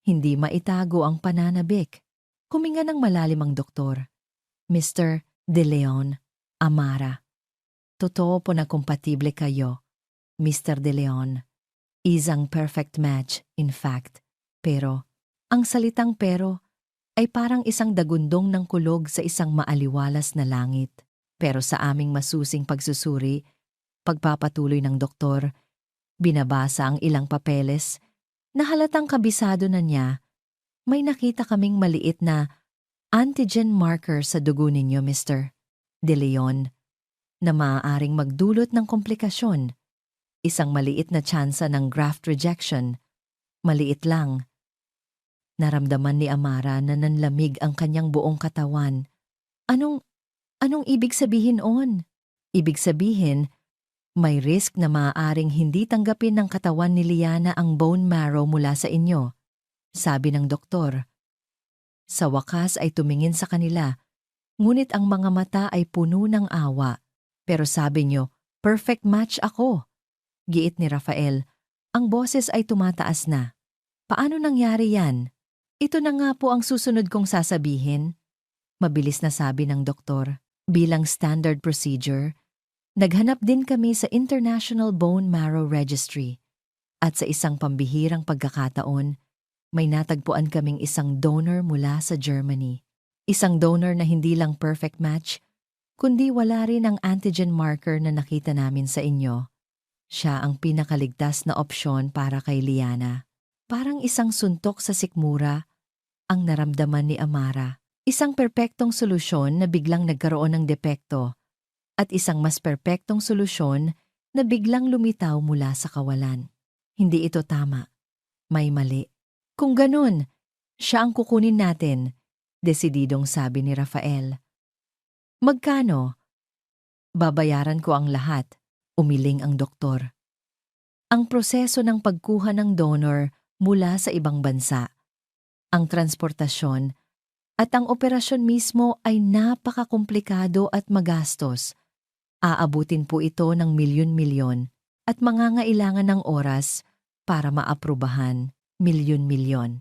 Hindi maitago ang pananabik. Huminga ng malalim ang doktor. Mr. De Leon, Amara. Totoo po na kompatible kayo. Mr. De Leon. Isang perfect match, in fact. Pero, ang salitang pero ay parang isang dagundong ng kulog sa isang maaliwalas na langit. Pero sa aming masusing pagsusuri, pagpapatuloy ng doktor, binabasa ang ilang papeles, na halatang kabisado na niya, may nakita kaming maliit na antigen marker sa dugo ninyo, Mr. De Leon, na maaaring magdulot ng komplikasyon. Isang maliit na tsansa ng graft rejection. Maliit lang. Naramdaman ni Amara na nanlamig ang kanyang buong katawan. Anong ibig sabihin on? Ibig sabihin, may risk na maaaring hindi tanggapin ng katawan ni Liana ang bone marrow mula sa inyo, sabi ng doktor. Sa wakas ay tumingin sa kanila, ngunit ang mga mata ay puno ng awa. Pero sabi niyo, perfect match ako. Giit ni Rafael, ang boses ay tumataas na. Paano nangyari yan? Ito na nga po ang susunod kong sasabihin. Mabilis na sabi ng doktor. Bilang standard procedure, naghanap din kami sa International Bone Marrow Registry. At sa isang pambihirang pagkakataon, may natagpuan kaming isang donor mula sa Germany. Isang donor na hindi lang perfect match, kundi wala rin ang antigen marker na nakita namin sa inyo. Siya ang pinakaligtas na opsyon para kay Liana. Parang isang suntok sa sikmura ang naramdaman ni Amara. Isang perpektong solusyon na biglang nagkaroon ng depekto at isang mas perpektong solusyon na biglang lumitaw mula sa kawalan. Hindi ito tama. May mali. Kung ganun, siya ang kukunin natin, desididong sabi ni Rafael. Magkano? Babayaran ko ang lahat. Umiling ang doktor. Ang proseso ng pagkuha ng donor mula sa ibang bansa, ang transportasyon, at ang operasyon mismo ay napakakomplikado at magastos. Aabutin po ito ng milyon-milyon at mangangailangan ng oras para maaprubahan. Milyon-milyon.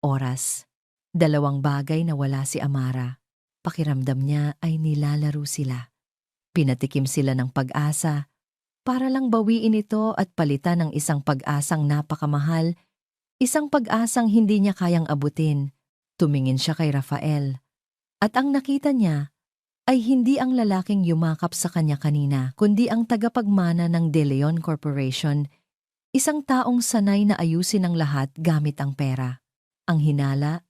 Oras. Dalawang bagay na wala si Amara. Pakiramdam niya ay nilalaro sila. Pinatikim sila ng pag-asa para lang bawiin ito at palitan ng isang pag-asang napakamahal, isang pag-asang hindi niya kayang abutin. Tumingin siya kay Rafael. At ang nakita niya ay hindi ang lalaking yumakap sa kanya kanina, kundi ang tagapagmana ng De Leon Corporation, isang taong sanay na ayusin ang lahat gamit ang pera. Ang hinala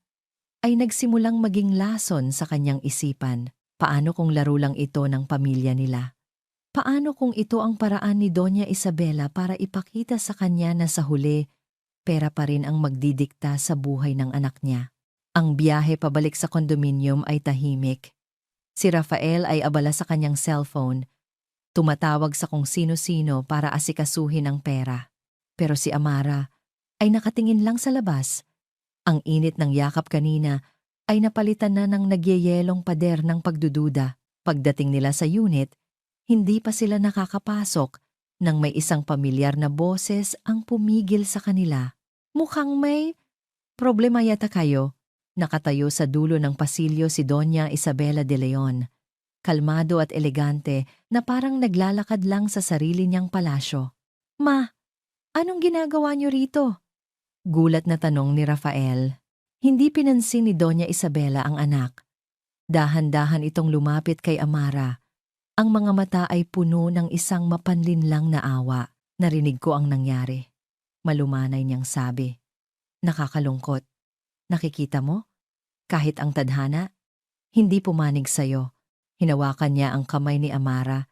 ay nagsimulang maging lason sa kanyang isipan. Paano kung laro lang ito ng pamilya nila? Paano kung ito ang paraan ni Doña Isabela para ipakita sa kanya na sa huli, pera pa rin ang magdidikta sa buhay ng anak niya? Ang biyahe pabalik sa kondominium ay tahimik. Si Rafael ay abala sa kanyang cellphone, tumatawag sa kung sino-sino para asikasuhin ang pera. Pero si Amara ay nakatingin lang sa labas. Ang init ng yakap kanina ay napalitan na ng nagyeyelong pader ng pagdududa. Pagdating nila sa unit, hindi pa sila nakakapasok nang may isang pamilyar na boses ang pumigil sa kanila. Mukhang may problema yata kayo. Nakatayo sa dulo ng pasilyo si Doña Isabela de Leon. Kalmado at elegante na parang naglalakad lang sa sarili niyang palasyo. Ma, anong ginagawa niyo rito? Gulat na tanong ni Rafael. Hindi pinansin ni Doña Isabela ang anak. Dahan-dahan itong lumapit kay Amara. Ang mga mata ay puno ng isang mapanlinlang na awa. Narinig ko ang nangyari. Malumanay niyang sabi. Nakakalungkot. Nakikita mo? Kahit ang tadhana, hindi pumanig sa'yo. Hinawakan niya ang kamay ni Amara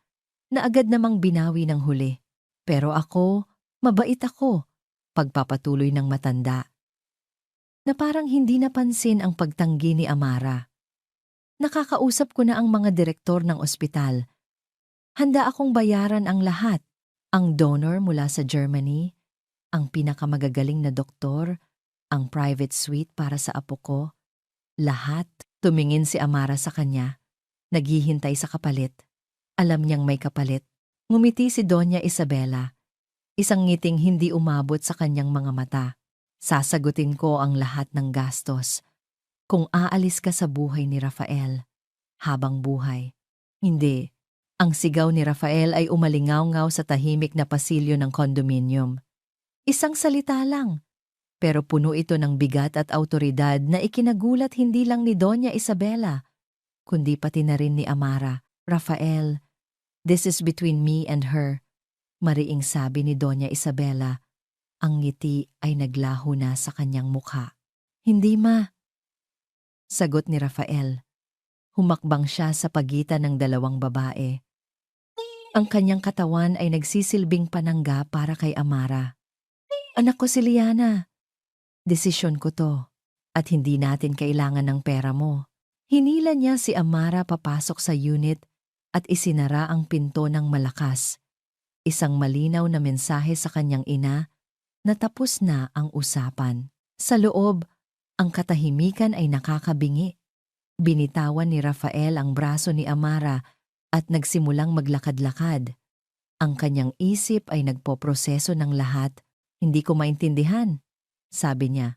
na agad namang binawi ng huli. Pero ako, mabait ako. Pagpapatuloy ng matanda. Na parang hindi napansin ang pagtanggi ni Amara. Nakakausap ko na ang mga direktor ng ospital. Handa akong bayaran ang lahat. Ang donor mula sa Germany, ang pinakamagagaling na doktor, ang private suite para sa apo ko. Lahat. Tumingin si Amara sa kanya. Naghihintay sa kapalit. Alam niyang may kapalit. Ngumiti si Doña Isabela. Isang ngiting hindi umabot sa kanyang mga mata. Sasagutin ko ang lahat ng gastos. Kung aalis ka sa buhay ni Rafael, habang buhay. Hindi. Ang sigaw ni Rafael ay umalingaw-ngaw sa tahimik na pasilyo ng condominium. Isang salita lang, pero puno ito ng bigat at autoridad na ikinagulat hindi lang ni Doña Isabela, kundi pati na rin ni Amara. "Rafael, this is between me and her," mariing sabi ni Doña Isabela. Ang ngiti ay naglaho na sa kanyang mukha. "Hindi, ma," sagot ni Rafael. Humakbang siya sa pagitan ng dalawang babae. Ang kanyang katawan ay nagsisilbing panangga para kay Amara. "Anak ko si Liana. Desisyon ko to. At hindi natin kailangan ng pera mo." Hinila niya si Amara papasok sa unit at isinara ang pinto ng malakas. Isang malinaw na mensahe sa kanyang ina na tapos na ang usapan. Sa loob, ang katahimikan ay nakakabingi. Binitawan ni Rafael ang braso ni Amara at nagsimulang maglakad-lakad. Ang kanyang isip ay nagpoproseso ng lahat. "Hindi ko maintindihan," sabi niya.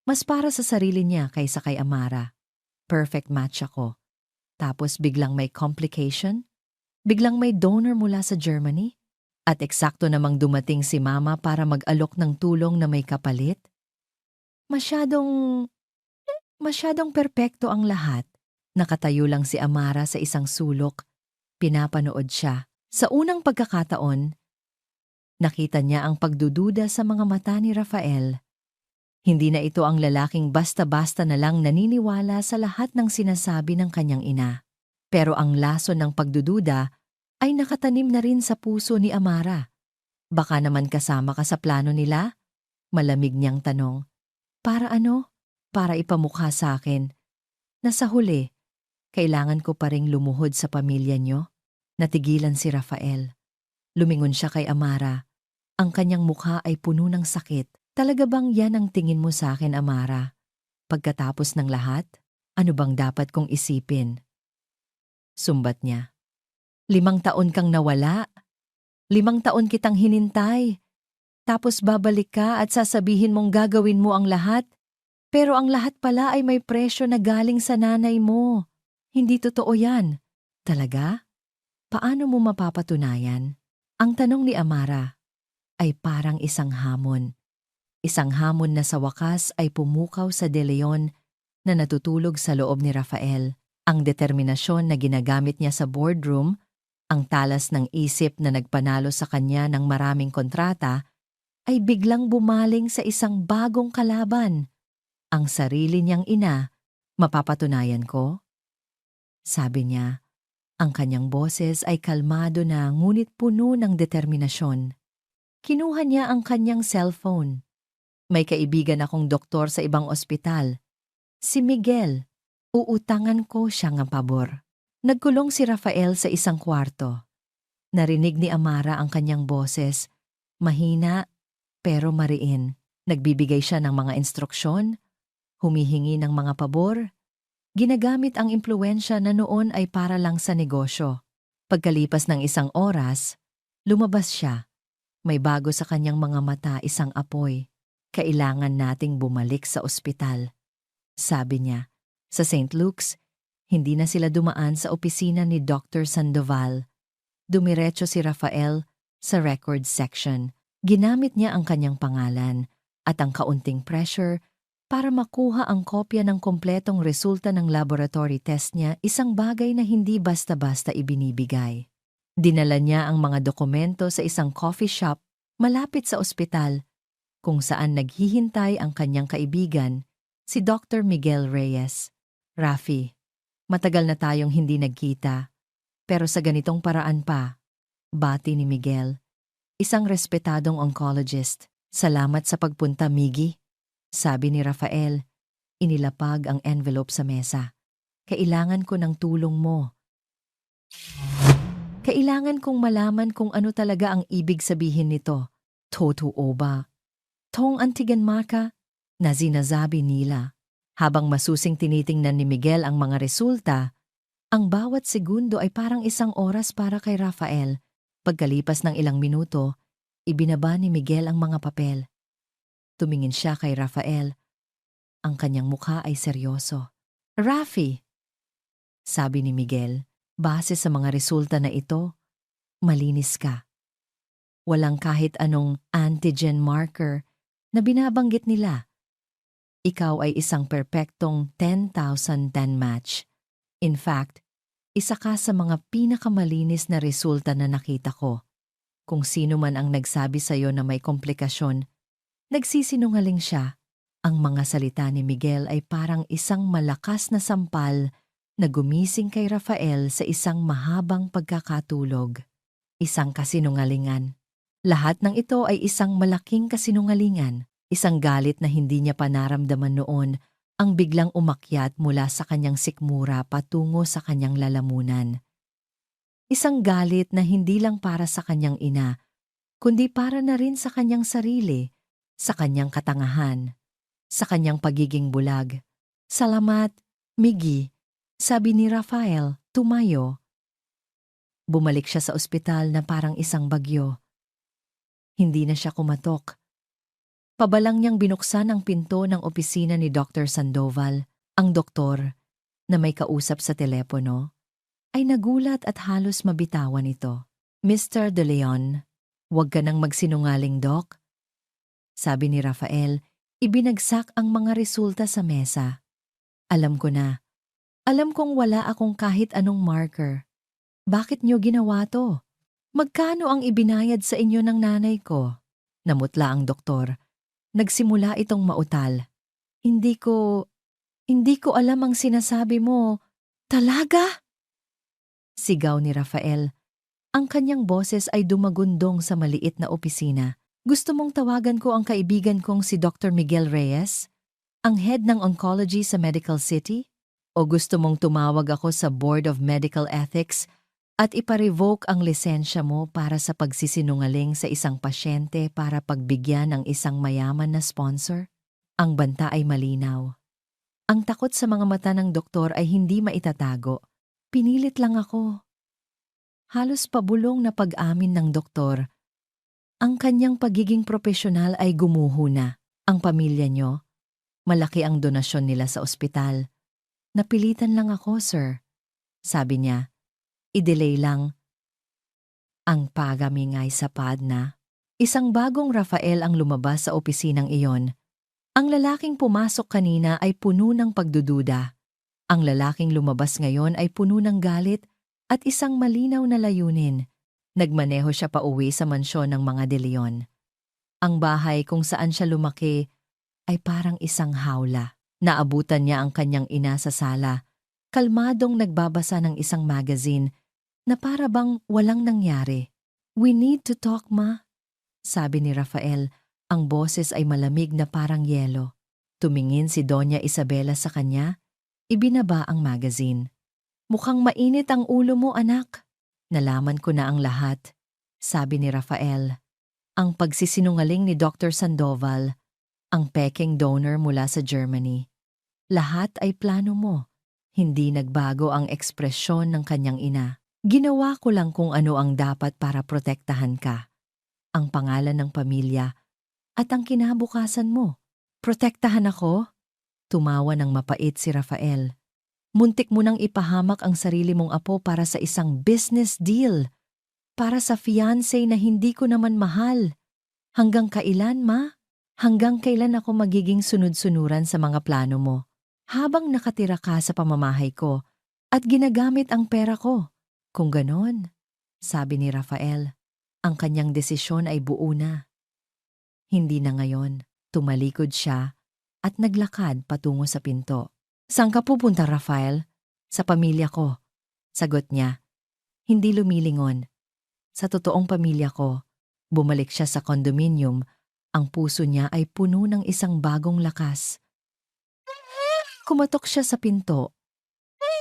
Mas para sa sarili niya kaysa kay Amara. Perfect match ako. Tapos biglang may complication? Biglang may donor mula sa Germany? At eksakto namang dumating si Mama para mag-alok ng tulong na may kapalit? Masyadong perpekto ang lahat. Nakatayo lang si Amara sa isang sulok. Pinapanood siya. Sa unang pagkakataon, nakita niya ang pagdududa sa mga mata ni Rafael. Hindi na ito ang lalaking basta-basta na lang naniniwala sa lahat ng sinasabi ng kanyang ina. Pero ang lason ng pagdududa ay nakatanim na rin sa puso ni Amara. "Baka naman kasama ka sa plano nila?" Malamig niyang tanong. "Para ano?" "Para ipamukha sa akin na sa huli, kailangan ko pa ring lumuhod sa pamilya niyo." Natigilan si Rafael. Lumingon siya kay Amara. Ang kanyang mukha ay puno ng sakit. "Talaga bang yan ang tingin mo sa akin, Amara? Pagkatapos ng lahat, ano bang dapat kong isipin?" Sumbat niya. 5 taon kang nawala. 5 taon kitang hinintay. Tapos babalik ka at sasabihin mong gagawin mo ang lahat. Pero ang lahat pala ay may presyo na galing sa nanay mo. Hindi totoo yan." "Talaga? Paano mo mapapatunayan?" Ang tanong ni Amara ay parang isang hamon. Isang hamon na sa wakas ay pumukaw sa De Leon na natutulog sa loob ni Rafael. Ang determinasyon na ginagamit niya sa boardroom, ang talas ng isip na nagpanalo sa kanya ng maraming kontrata, ay biglang bumaling sa isang bagong kalaban. Ang sarili niyang ina. "Mapapatunayan ko?" sabi niya. Ang kanyang boses ay kalmado na ngunit puno ng determinasyon. Kinuha niya ang kanyang cellphone. "May kaibigan akong doktor sa ibang ospital. Si Miguel. Uutangan ko siya ng pabor." Nagkulong si Rafael sa isang kwarto. Narinig ni Amara ang kanyang boses. Mahina, pero mariin. Nagbibigay siya ng mga instruksyon, humihingi ng mga pabor. Ginagamit ang impluwensya na noon ay para lang sa negosyo. Pagkalipas ng 1 oras, lumabas siya. May bago sa kanyang mga mata, isang apoy. "Kailangan nating bumalik sa ospital," sabi niya. Sa St. Luke's, hindi na sila dumaan sa opisina ni Dr. Sandoval. Dumiretso si Rafael sa records section. Ginamit niya ang kanyang pangalan at ang kaunting pressure para makuha ang kopya ng kompletong resulta ng laboratory test niya, isang bagay na hindi basta-basta ibinibigay. Dinala niya ang mga dokumento sa isang coffee shop malapit sa ospital, kung saan naghihintay ang kanyang kaibigan, si Dr. Miguel Reyes. "Rafi, matagal na tayong hindi nagkita, pero sa ganitong paraan pa," bati ni Miguel, isang respetadong oncologist. "Salamat sa pagpunta, Miggy," sabi ni Rafael. Inilapag ang envelope sa mesa. "Kailangan ko ng tulong mo. Kailangan kong malaman kung ano talaga ang ibig sabihin nito. Totoo ba? Tong antigen marka na sinasabi nila." Habang masusing tinitingnan ni Miguel ang mga resulta, ang bawat segundo ay parang 1 oras para kay Rafael. Pagkalipas ng ilang minuto, ibinaba ni Miguel ang mga papel. Tumingin siya kay Rafael. Ang kanyang mukha ay seryoso. "Rafi," sabi ni Miguel, Base sa mga resulta na ito, malinis ka. Walang kahit anong antigen marker na binabanggit nila. Ikaw ay isang perpektong 10,010 match. In fact, isa ka sa mga pinakamalinis na resulta na nakita ko. Kung sino man ang nagsabi sa'yo na may komplikasyon, nagsisinungaling siya. Ang mga salita ni Miguel ay parang isang malakas na sampal na gumising kay Rafael sa isang mahabang pagkakatulog. Isang kasinungalingan. Lahat ng ito ay isang malaking kasinungalingan. Isang galit na hindi niya pa naramdaman noon ang biglang umakyat mula sa kanyang sikmura patungo sa kanyang lalamunan. Isang galit na hindi lang para sa kanyang ina, kundi para na rin sa kanyang sarili, sa kanyang katangahan, sa kanyang pagiging bulag. "Salamat, Miggy," sabi ni Rafael, tumayo. Bumalik siya sa ospital na parang isang bagyo. Hindi na siya kumatok. Pabalang niyang binuksan ang pinto ng opisina ni Dr. Sandoval, ang doktor, na may kausap sa telepono, ay nagulat at halos mabitawan ito. "Mr. De Leon, huwag ka nang magsinungaling, Doc," sabi ni Rafael, ibinagsak ang mga resulta sa mesa. "Alam ko na. Alam kong wala akong kahit anong marker. Bakit niyo ginawa to? Magkano ang ibinayad sa inyo ng nanay ko?" Namutla ang doktor. Nagsimula itong mautal. Hindi ko alam ang sinasabi mo." "Talaga?" sigaw ni Rafael. Ang kanyang boses ay dumagundong sa maliit na opisina. "Gusto mong tawagan ko ang kaibigan kong si Dr. Miguel Reyes, ang head ng oncology sa Medical City? O gusto mong tumawag ako sa Board of Medical Ethics at iparevoke ang lisensya mo para sa pagsisinungaling sa isang pasyente para pagbigyan ng isang mayaman na sponsor?" Ang banta ay malinaw. Ang takot sa mga mata ng doktor ay hindi maitatago. "Pinilit lang ako." Halos pabulong na pag-amin ng doktor. Ang kanyang pagiging propesyonal ay gumuho na. "Ang pamilya niyo, malaki ang donasyon nila sa ospital. Napilitan lang ako, sir," sabi niya. "I-delay lang." Ang pagamingay sa na. Isang bagong Rafael ang lumabas sa opisinang iyon. Ang lalaking pumasok kanina ay puno ng pagdududa. Ang lalaking lumabas ngayon ay puno ng galit at isang malinaw na layunin. Nagmaneho siya pauwi sa mansyon ng mga De Leon. Ang bahay kung saan siya lumaki ay parang isang hawla. Naabutan niya ang kanyang ina sa sala, kalmadong nagbabasa ng isang magazine na para bang walang nangyari. "We need to talk, Ma," sabi ni Rafael. Ang boses ay malamig na parang yelo. Tumingin si Doña Isabela sa kanya, ibinaba ang magazine. "Mukhang mainit ang ulo mo, anak." "Nalaman ko na ang lahat," sabi ni Rafael. Ang pagsisinungaling ni Dr. Sandoval, ang peking donor mula sa Germany. Lahat ay plano mo. Hindi nagbago ang ekspresyon ng kanyang ina. "Ginawa ko lang kung ano ang dapat para protektahan ka. Ang pangalan ng pamilya at ang kinabukasan mo." "Protektahan ako?" Tumawa ng mapait si Rafael. "Muntik mo nang ipahamak ang sarili mong apo para sa isang business deal. Para sa fiancé na hindi ko naman mahal. Hanggang kailan, Ma? Hanggang kailan ako magiging sunod-sunuran sa mga plano mo? Habang nakatira ka sa pamamahay ko at ginagamit ang pera ko." "Kung ganon," sabi ni Rafael, ang kanyang desisyon ay buo na. Hindi na ngayon. Tumalikod siya at naglakad patungo sa pinto. "Saan ka pupunta, Rafael?" "Sa pamilya ko," sagot niya. Hindi lumilingon. "Sa totoong pamilya ko." Bumalik siya sa condominium. Ang puso niya ay puno ng isang bagong lakas. Kumatok siya sa pinto.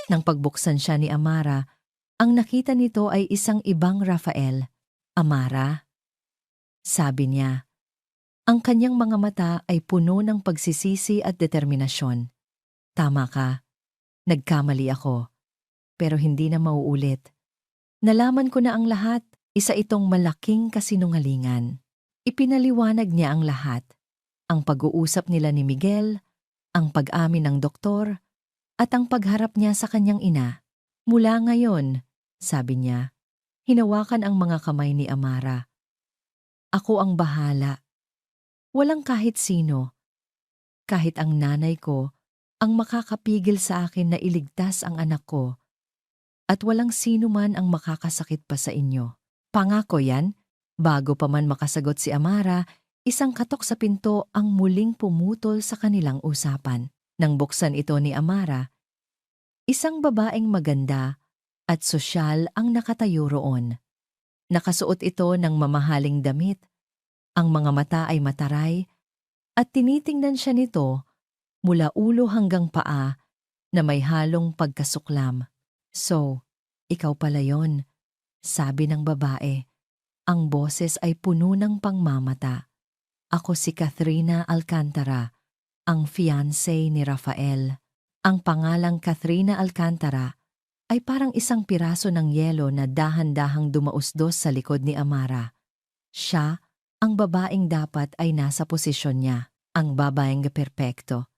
Nang pagbuksan siya ni Amara, ang nakita nito ay isang ibang Rafael. "Amara?" sabi niya. Ang kanyang mga mata ay puno ng pagsisisi at determinasyon. "Tama ka. Nagkamali ako. Pero hindi na mauulit. Nalaman ko na ang lahat." Isa itong malaking kasinungalingan. Ipinaliwanag niya ang lahat. Ang pag-uusap nila ni Miguel, ang pag-amin ng doktor, at ang pagharap niya sa kanyang ina. Mula ngayon, sabi niya, hinawakan ang mga kamay ni Amara. Ako ang bahala. Walang kahit sino, kahit ang nanay ko, ang makakapigil sa akin na iligtas ang anak ko. At walang sino man ang makakasakit pa sa inyo. Pangako yan. Bago pa man makasagot si Amara, isang katok sa pinto ang muling pumutol sa kanilang usapan. Nang buksan ito ni Amara, isang babaeng maganda at sosyal ang nakatayo roon. Nakasuot ito ng mamahaling damit. Ang mga mata ay mataray at tinitingnan siya nito mula ulo hanggang paa na may halong pagkasuklam. So, ikaw pala yon, sabi ng babae. Ang boses ay puno ng pangmamata. Ako si Kathrina Alcantara, ang fiancé ni Rafael. Ang pangalang Kathrina Alcantara ay parang isang piraso ng yelo na dahan-dahang dumausdos sa likod ni Amara. Siya, ang babaeng dapat ay nasa posisyon niya, ang babaeng perpekto,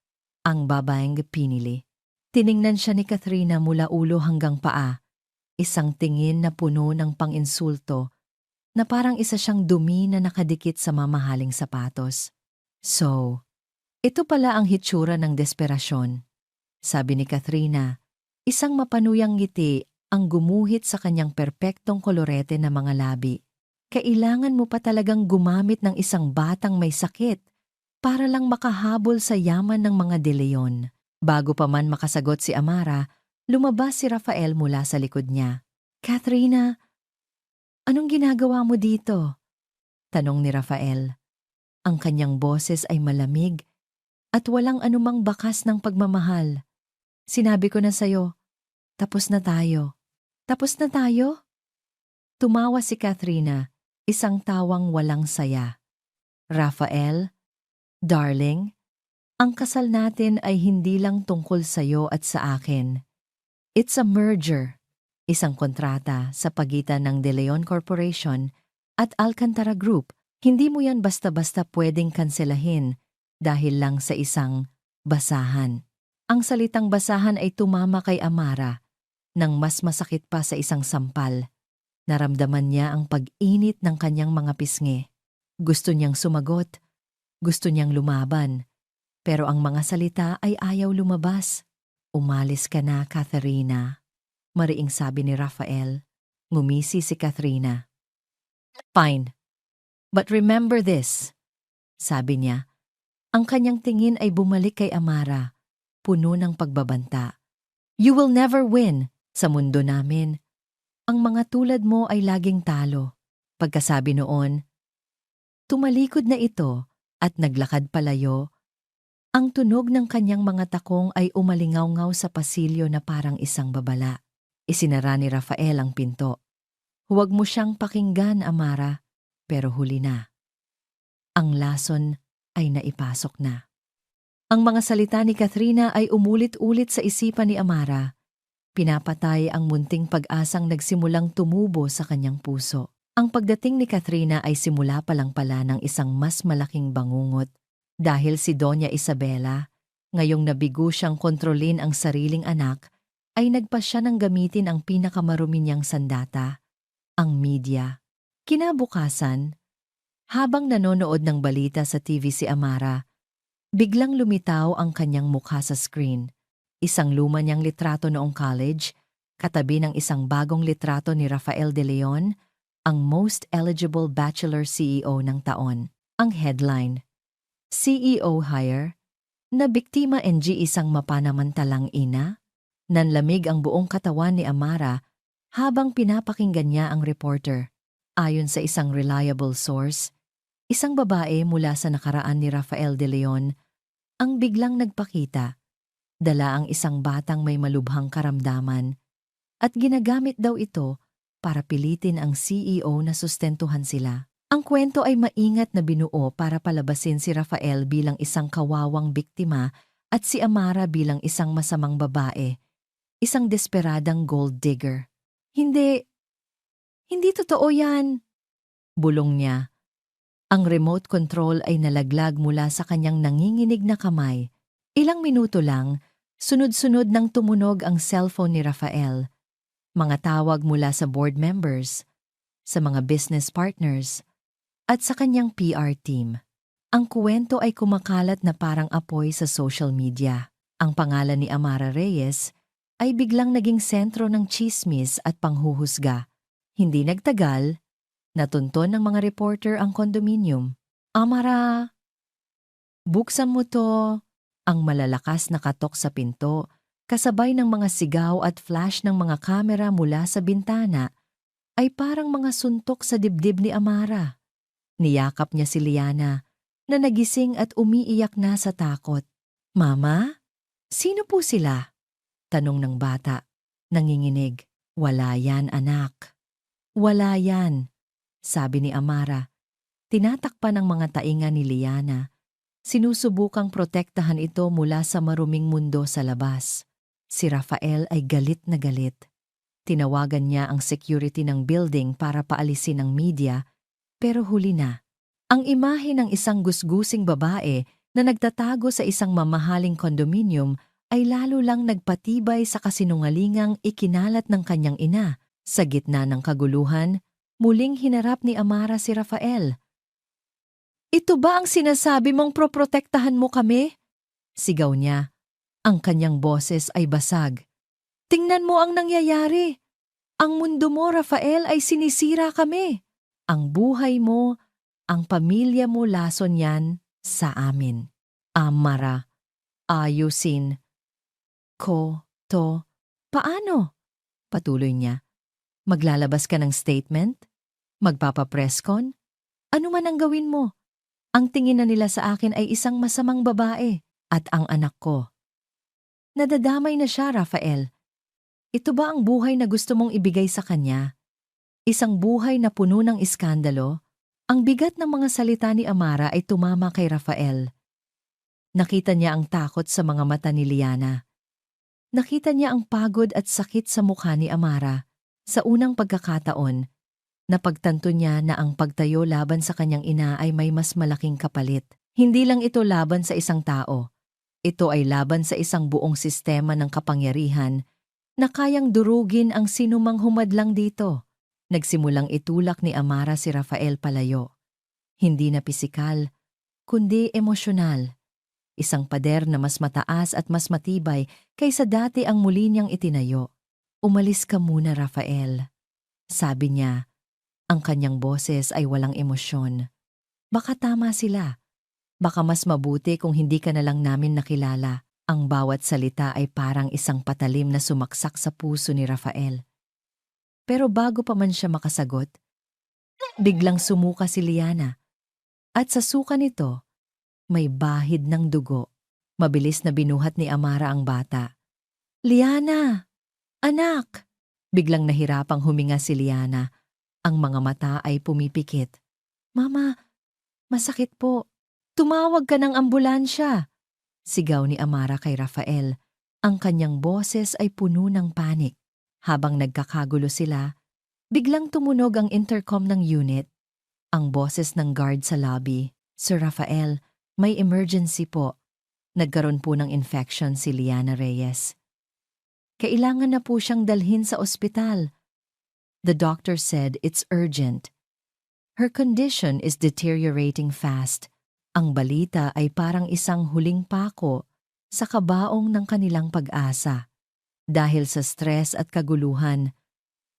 ang babaeng pinili. Tiningnan siya ni Kathrina mula ulo hanggang paa, isang tingin na puno ng panginsulto na parang isa siyang dumi na nakadikit sa mamahaling sapatos. So, ito pala ang hitsura ng desperasyon, sabi ni Kathrina, isang mapanuyang ngiti ang gumuhit sa kanyang perpektong kolorete na mga labi. Kailangan mo pa talagang gumamit ng isang batang may sakit para lang makahabol sa yaman ng mga De Leon. Bago pa man makasagot si Amara, lumabas si Rafael mula sa likod niya. Kathrina, anong ginagawa mo dito? Tanong ni Rafael. Ang kanyang boses ay malamig at walang anumang bakas ng pagmamahal. Sinabi ko na sa'yo, tapos na tayo. Tapos na tayo? Tumawa si Kathrina, isang tawang walang saya. Rafael, darling, ang kasal natin ay hindi lang tungkol sa'yo at sa akin. It's a merger, isang kontrata sa pagitan ng De Leon Corporation at Alcantara Group. Hindi mo yan basta-basta pwedeng kanselahin dahil lang sa isang basahan. Ang salitang basahan ay tumama kay Amara nang mas masakit pa sa isang sampal. Naramdaman niya ang pag-init ng kanyang mga pisngi. Gusto niyang sumagot, gusto niyang lumaban. Pero ang mga salita ay ayaw lumabas. Umalis ka na, Katharina. Mariing sabi ni Rafael. Ngumisi si Kathrina. Fine. But remember this, sabi niya. Ang kanyang tingin ay bumalik kay Amara, puno ng pagbabanta. You will never win sa mundo namin. Ang mga tulad mo ay laging talo. Pagkasabi noon, tumalikod na ito at naglakad palayo. Ang tunog ng kanyang mga takong ay umalingaw-ngaw sa pasilyo na parang isang babala. Isinara ni Rafael ang pinto. Huwag mo siyang pakinggan, Amara, pero huli na. Ang lason ay naipasok na. Ang mga salita ni Kathrina ay umulit-ulit sa isipan ni Amara. Pinapatay ang munting pag-asang nagsimulang tumubo sa kanyang puso. Ang pagdating ni Kathrina ay simula pa lang pala ng isang mas malaking bangungot. Dahil si Doña Isabela, ngayong nabigo siyang kontrolin ang sariling anak, ay nagpasya ng gamitin ang pinakamarumi niyang sandata, ang media. Kinabukasan, habang nanonood ng balita sa TV si Amara, biglang lumitaw ang kanyang mukha sa screen. Isang luma niyang litrato noong college, katabi ng isang bagong litrato ni Rafael De Leon, ang most eligible bachelor CEO ng taon. Ang headline, CEO hire, na biktima NG isang mapanamantalang ina? Nanlamig ang buong katawan ni Amara habang pinapakinggan niya ang reporter. Ayon sa isang reliable source, isang babae mula sa nakaraan ni Rafael De Leon ang biglang nagpakita. Dala ang isang batang may malubhang karamdaman at ginagamit daw ito para pilitin ang CEO na sustentuhan sila. Ang kwento ay maingat na binuo para palabasin si Rafael bilang isang kawawang biktima at si Amara bilang isang masamang babae, isang desperadang gold digger. Hindi totoo yan, bulong niya. Ang remote control ay nalaglag mula sa kanyang nanginginig na kamay. Ilang minuto lang, sunod-sunod nang tumunog ang cellphone ni Rafael. mga tawag mula sa board members, sa mga business partners, at sa kanyang PR team. Ang kuwento ay kumakalat na parang apoy sa social media. Ang pangalan ni Amara Reyes ay biglang naging sentro ng tsismis at panghuhusga. Hindi nagtagal, natunton ng mga reporter ang kondominium. Amara, buksan mo to! Ang malalakas na katok sa pinto, kasabay ng mga sigaw at flash ng mga kamera mula sa bintana, ay parang mga suntok sa dibdib ni Amara. Niyakap niya si Liana, na nagising at umiiyak na sa takot. Mama? Sino po sila? Tanong ng bata. Nanginginig. Wala yan, anak. Wala yan, sabi ni Amara. Tinatakpan ng mga tainga ni Liana. Sinusubukang protektahan ito mula sa maruming mundo sa labas. Si Rafael ay galit na galit. Tinawagan niya ang security ng building para paalisin ang media, pero huli na. Ang imahe ng isang gusgusing babae na nagtatago sa isang mamahaling kondominium ay lalo lang nagpatibay sa kasinungalingang ikinalat ng kanyang ina. Sa gitna ng kaguluhan, muling hinarap ni Amara si Rafael. Ito ba ang sinasabi mong proprotektahan mo kami? Sigaw niya. Ang kanyang boses ay basag. Tingnan mo ang nangyayari. Ang mundo mo, Rafael, ay sinisira kami. Ang buhay mo, ang pamilya mo lason yan sa amin. Amara, ayusin ko to. Paano? Patuloy niya. Maglalabas ka ng statement? Magpapapresscon? Ano man ang gawin mo? Ang tingin na nila sa akin ay isang masamang babae at ang anak ko. Nadadamay na siya, Rafael. Ito ba ang buhay na gusto mong ibigay sa kanya? Isang buhay na puno ng iskandalo? Ang bigat ng mga salita ni Amara ay tumama kay Rafael. Nakita niya ang takot sa mga mata ni Liana. Nakita niya ang pagod at sakit sa mukha ni Amara. Sa unang pagkakataon, napagtanto niya na ang pagtayo laban sa kanyang ina ay may mas malaking kapalit. Hindi lang ito laban sa isang tao. Ito ay laban sa isang buong sistema ng kapangyarihan na kayang durugin ang sinumang humadlang dito. Nagsimulang itulak ni Amara si Rafael palayo. Hindi na pisikal, kundi emosyonal. Isang pader na mas mataas at mas matibay kaysa dati ang muli niyang itinayo. Umalis ka muna, Rafael. Sabi niya, ang kanyang boses ay walang emosyon. Baka tama sila. Baka mas mabuti kung hindi ka na lang namin nakilala. Ang bawat salita ay parang isang patalim na sumaksak sa puso ni Rafael. Pero bago pa man siya makasagot, biglang sumuka si Liana. At sa suka nito, may bahid ng dugo. Mabilis na binuhat ni Amara ang bata. Liana! Anak! Biglang nahirapang huminga si Liana. Ang mga mata ay pumipikit. Mama, masakit po. Tumawag ka ng ambulansya. Sigaw ni Amara kay Rafael. Ang kanyang boses ay puno ng panik. Habang nagkakagulo sila, biglang tumunog ang intercom ng unit. Ang boses ng guard sa lobby. Sir Rafael, may emergency po. Nagkaroon po ng infection si Liana Reyes. Kailangan na po siyang dalhin sa ospital. The doctor said it's urgent. Her condition is deteriorating fast. Ang balita ay parang isang huling pako sa kabaong ng kanilang pag-asa. Dahil sa stress at kaguluhan,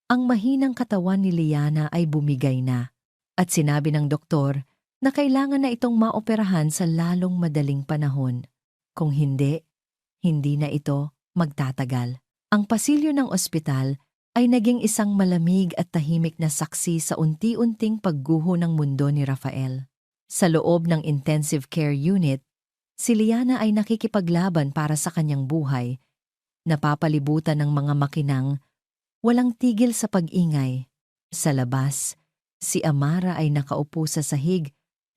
ang mahinang katawan ni Liana ay bumigay na. At sinabi ng doktor na kailangan na itong maoperahan sa lalong madaling panahon. Kung hindi, hindi na ito magtatagal. Ang pasilyo ng ospital ay naging isang malamig at tahimik na saksi sa unti-unting pagguho ng mundo ni Rafael. Sa loob ng intensive care unit, si Liana ay nakikipaglaban para sa kanyang buhay, napapalibutan ng mga makinang, walang tigil sa pag-ingay. Sa labas, si Amara ay nakaupo sa sahig,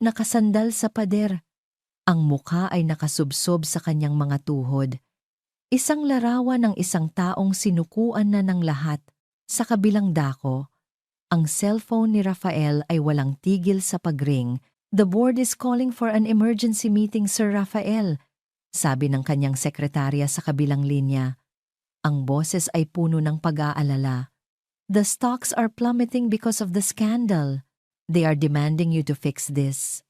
nakasandal sa pader. Ang mukha ay nakasubsob sa kanyang mga tuhod. Isang larawan ng isang taong sinukuan na ng lahat. Sa kabilang dako, ang cellphone ni Rafael ay walang tigil sa pagring. The board is calling for an emergency meeting, Sir Rafael, sabi ng kanyang sekretarya sa kabilang linya. Ang boses ay puno ng pag-aalala. The stocks are plummeting because of the scandal. They are demanding you to fix this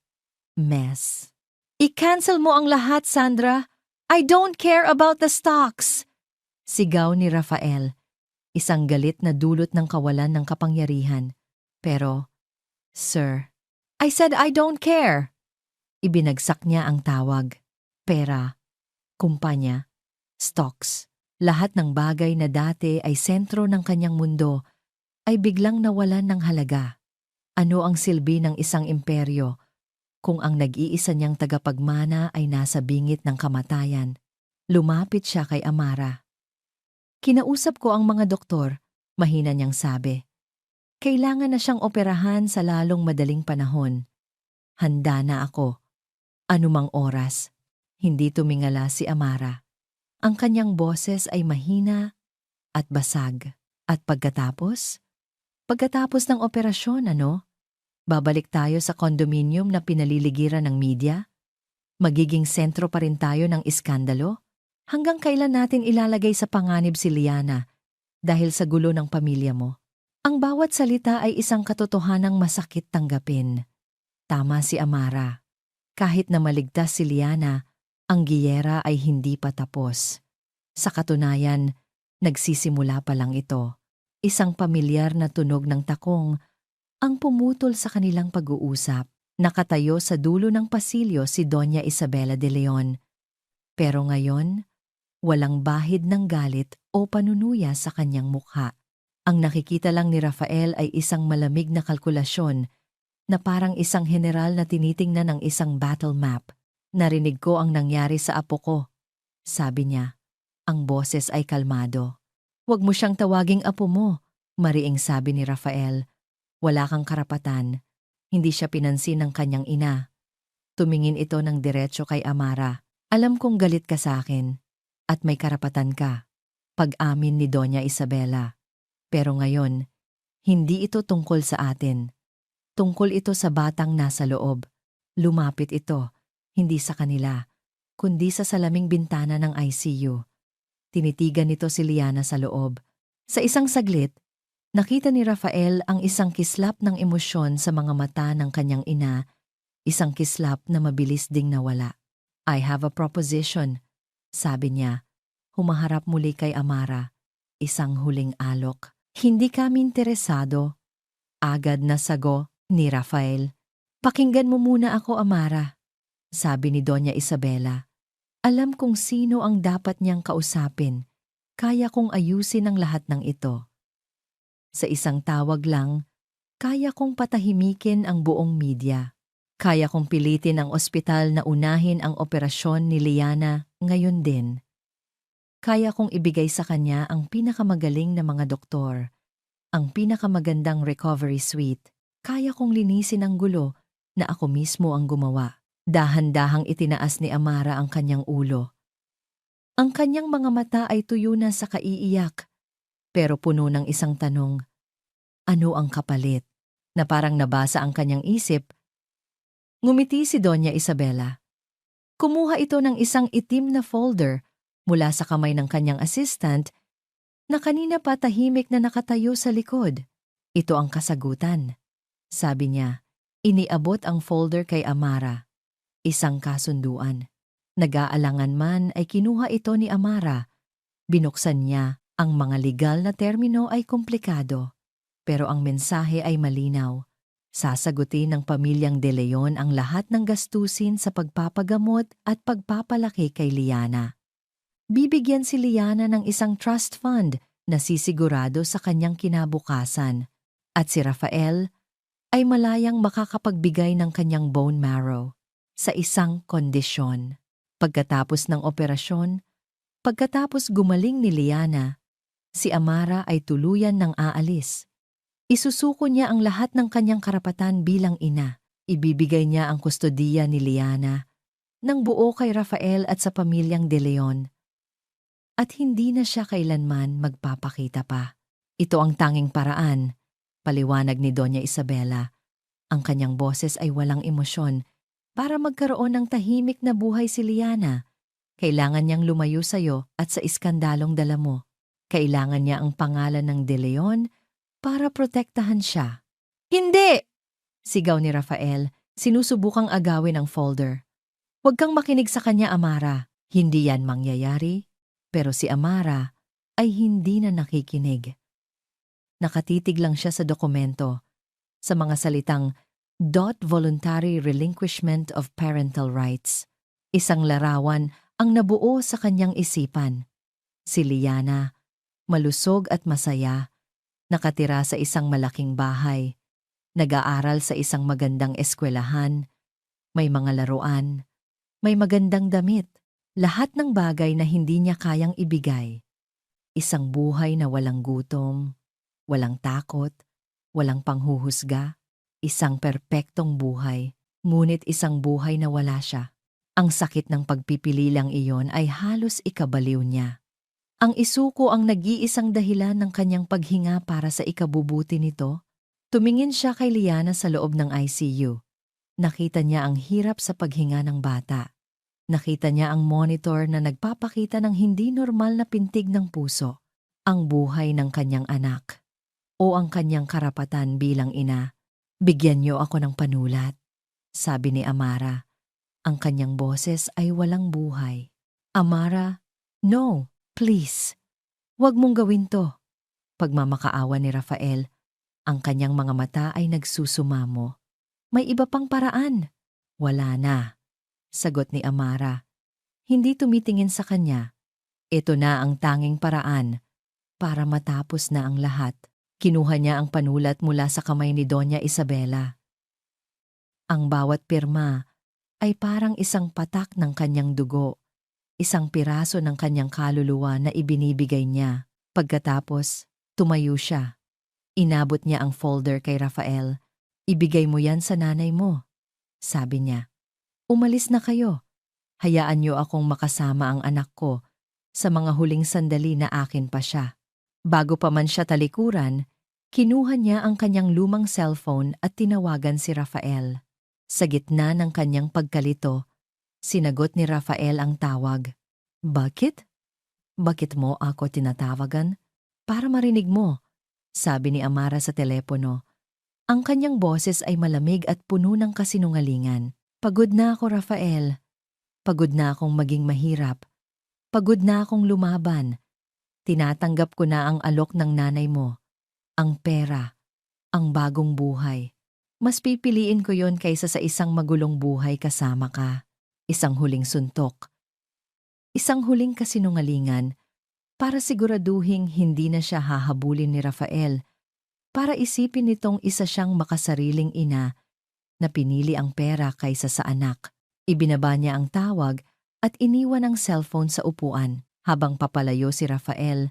mess. I-cancel mo ang lahat, Sandra. I don't care about the stocks. Sigaw ni Rafael, isang galit na dulot ng kawalan ng kapangyarihan. Pero, Sir, I said I don't care. Ibinagsak niya ang tawag. Pera, kumpanya, stocks, lahat ng bagay na dati ay sentro ng kanyang mundo ay biglang nawalan ng halaga. Ano ang silbi ng isang imperyo kung ang nag-iisa niyang tagapagmana ay nasa bingit ng kamatayan? Lumapit siya kay Amara. Kinausap ko ang mga doktor, mahina niyang sabi. Kailangan na siyang operahan sa lalong madaling panahon. Handa na ako. Anumang oras. Hindi tumingala si Amara. Ang kanyang boses ay mahina at basag. At pagkatapos? Pagkatapos ng operasyon, ano? Babalik tayo sa kondominium na pinaliligiran ng media? Magiging sentro pa rin tayo ng iskandalo? Hanggang kailan natin ilalagay sa panganib si Liana dahil sa gulo ng pamilya mo? Ang bawat salita ay isang katotohanang masakit tanggapin. Tama si Amara. Kahit na maligtas si Liana, ang giyera ay hindi pa tapos. Sa katunayan, nagsisimula pa lang ito. Isang pamilyar na tunog ng takong ang pumutol sa kanilang pag-uusap. Nakatayo sa dulo ng pasilyo si Doña Isabela de Leon. Pero ngayon, walang bahid ng galit o panunuya sa kanyang mukha. Ang nakikita lang ni Rafael ay isang malamig na kalkulasyon na parang isang general na tinitingnan ng isang battle map. Narinig ko ang nangyari sa apo ko, sabi niya. Ang boses ay kalmado. Huwag mo siyang tawaging apo mo, mariing sabi ni Rafael. Wala kang karapatan. Hindi siya pinansin ng kanyang ina. Tumingin ito ng diretso kay Amara. Alam kong galit ka sa akin at may karapatan ka. Pag-amin ni Doña Isabela. Pero ngayon, hindi ito tungkol sa atin. Tungkol ito sa batang nasa loob. Lumapit ito, hindi sa kanila, kundi sa salaming bintana ng ICU. Tinitigan nito si Liana sa loob. Sa isang saglit, nakita ni Rafael ang isang kislap ng emosyon sa mga mata ng kanyang ina, isang kislap na mabilis ding nawala. I have a proposition, sabi niya. Humaharap muli kay Amara, isang huling alok. Hindi kami interesado. Agad na sago ni Rafael. Pakinggan mo muna ako, Amara, sabi ni Doña Isabela. Alam kung sino ang dapat niyang kausapin. Kaya kong ayusin ang lahat ng ito. Sa isang tawag lang, kaya kong patahimikin ang buong media. Kaya kong pilitin ang ospital na unahin ang operasyon ni Liana ngayon din. Kaya kong ibigay sa kanya ang pinakamagaling na mga doktor, ang pinakamagandang recovery suite. Kaya kong linisin ang gulo na ako mismo ang gumawa. Dahan-dahang itinaas ni Amara ang kanyang ulo. Ang kanyang mga mata ay tuyo na sa kaiiyak, pero puno ng isang tanong. Ano ang kapalit? Na parang nabasa ang kanyang isip. Ngumiti si Doña Isabela. Kumuha ito ng isang itim na folder mula sa kamay ng kanyang assistant na kanina pa tahimik na nakatayo sa likod. Ito ang kasagutan. Sabi niya, iniabot ang folder kay Amara. Isang kasunduan. Nag-aalangan man ay kinuha ito ni Amara. Binuksan niya. Ang mga legal na termino ay komplikado. Pero ang mensahe ay malinaw. Sasagutin ng pamilyang De Leon ang lahat ng gastusin sa pagpapagamot at pagpapalaki kay Liana. Bibigyan si Liana ng isang trust fund na sisigurado sa kanyang kinabukasan. At si Rafael ay malayang makakapagbigay ng kanyang bone marrow. Sa isang kondisyon. Pagkatapos ng operasyon, pagkatapos gumaling ni Liana, si Amara ay tuluyan ng aalis. Isusuko niya ang lahat ng kanyang karapatan bilang ina. Ibibigay niya ang kustodiya ni Liana ng buo kay Rafael at sa pamilyang De Leon. At hindi na siya kailanman magpapakita pa. Ito ang tanging paraan, paliwanag ni Doña Isabela. Ang kanyang boses ay walang emosyon. Para magkaroon ng tahimik na buhay si Liana, kailangan niyang lumayo sa'yo at sa iskandalong dala mo. Kailangan niya ang pangalan ng De Leon para protektahan siya. Hindi! Sigaw ni Rafael, sinusubukang agawin ang folder. Huwag kang makinig sa kanya, Amara. Hindi yan mangyayari. Pero si Amara ay hindi na nakikinig. Nakatitig lang siya sa dokumento, sa mga salitang Voluntary Relinquishment of Parental Rights. Isang larawan ang nabuo sa kanyang isipan. Si Liana, malusog at masaya, nakatira sa isang malaking bahay, nag-aaral sa isang magandang eskwelahan, may mga laruan, may magandang damit, lahat ng bagay na hindi niya kayang ibigay. Isang buhay na walang gutom, walang takot, walang panghuhusga, isang perpektong buhay, ngunit isang buhay na wala siya. Ang sakit ng pagpipili lang iyon ay halos ikabaliw niya. Ang isuko ang nag-iisang dahilan ng kanyang paghinga para sa ikabubuti nito. Tumingin siya kay Liana sa loob ng ICU. Nakita niya ang hirap sa paghinga ng bata. Nakita niya ang monitor na nagpapakita ng hindi normal na pintig ng puso. Ang buhay ng kanyang anak. O ang kanyang karapatan bilang ina. Bigyan niyo ako ng panulat, sabi ni Amara. Ang kanyang boses ay walang buhay. Amara, no, please. Huwag mong gawin to. Pagmamakaawa ni Rafael, ang kanyang mga mata ay nagsusumamo. May iba pang paraan. Wala na, sagot ni Amara. Hindi tumitingin sa kanya. Ito na ang tanging paraan para matapos na ang lahat. Kinuha niya ang panulat mula sa kamay ni Doña Isabela. Ang bawat pirma ay parang isang patak ng kanyang dugo, isang piraso ng kanyang kaluluwa na ibinibigay niya. Pagkatapos, tumayo siya. Inabot niya ang folder kay Rafael. Ibigay mo yan sa nanay mo, sabi niya. Umalis na kayo. Hayaan niyo akong makasama ang anak ko sa mga huling sandali na akin pa siya. Bago pa man siya talikuran, kinuha niya ang kanyang lumang cellphone at tinawagan si Rafael. Sa gitna ng kanyang pagkalito, sinagot ni Rafael ang tawag. Bakit? Bakit mo ako tinatawagan? Para marinig mo, sabi ni Amara sa telepono. Ang kanyang boses ay malamig at puno ng kasinungalingan. Pagod na ako, Rafael. Pagod na akong maging mahirap. Pagod na akong lumaban. Tinatanggap ko na ang alok ng nanay mo. Ang pera. Ang bagong buhay. Mas pipiliin ko yon kaysa sa isang magulong buhay kasama ka. Isang huling suntok. Isang huling kasinungalingan para siguraduhing hindi na siya hahabulin ni Rafael. Para isipin nitong isa siyang makasariling ina na pinili ang pera kaysa sa anak. Ibinaba niya ang tawag at iniwan ang cellphone sa upuan. Habang papalayo si Rafael,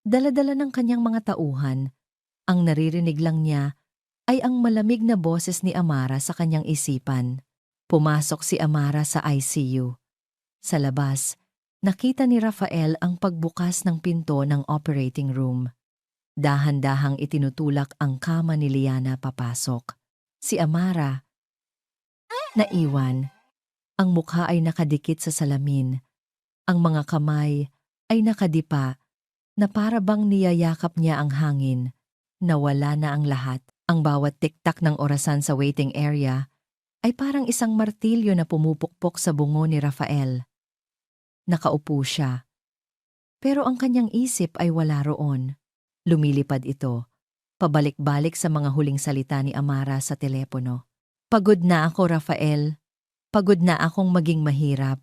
dala-dala ng kanyang mga tauhan, ang naririnig lang niya ay ang malamig na boses ni Amara sa kanyang isipan. Pumasok si Amara sa ICU. Sa labas, nakita ni Rafael ang pagbukas ng pinto ng operating room. Dahan-dahang itinutulak ang kama ni Liana papasok. Si Amara, naiwan. Ang mukha ay nakadikit sa salamin. Ang mga kamay ay nakadipa na para bang niyayakap niya ang hangin. Nawala na ang lahat. Ang bawat tiktak ng orasan sa waiting area ay parang isang martilyo na pumupukpok sa bungo ni Rafael. Nakaupo siya. Pero ang kanyang isip ay wala roon. Lumilipad ito, pabalik-balik sa mga huling salita ni Amara sa telepono. Pagod na ako, Rafael. Pagod na akong maging mahirap.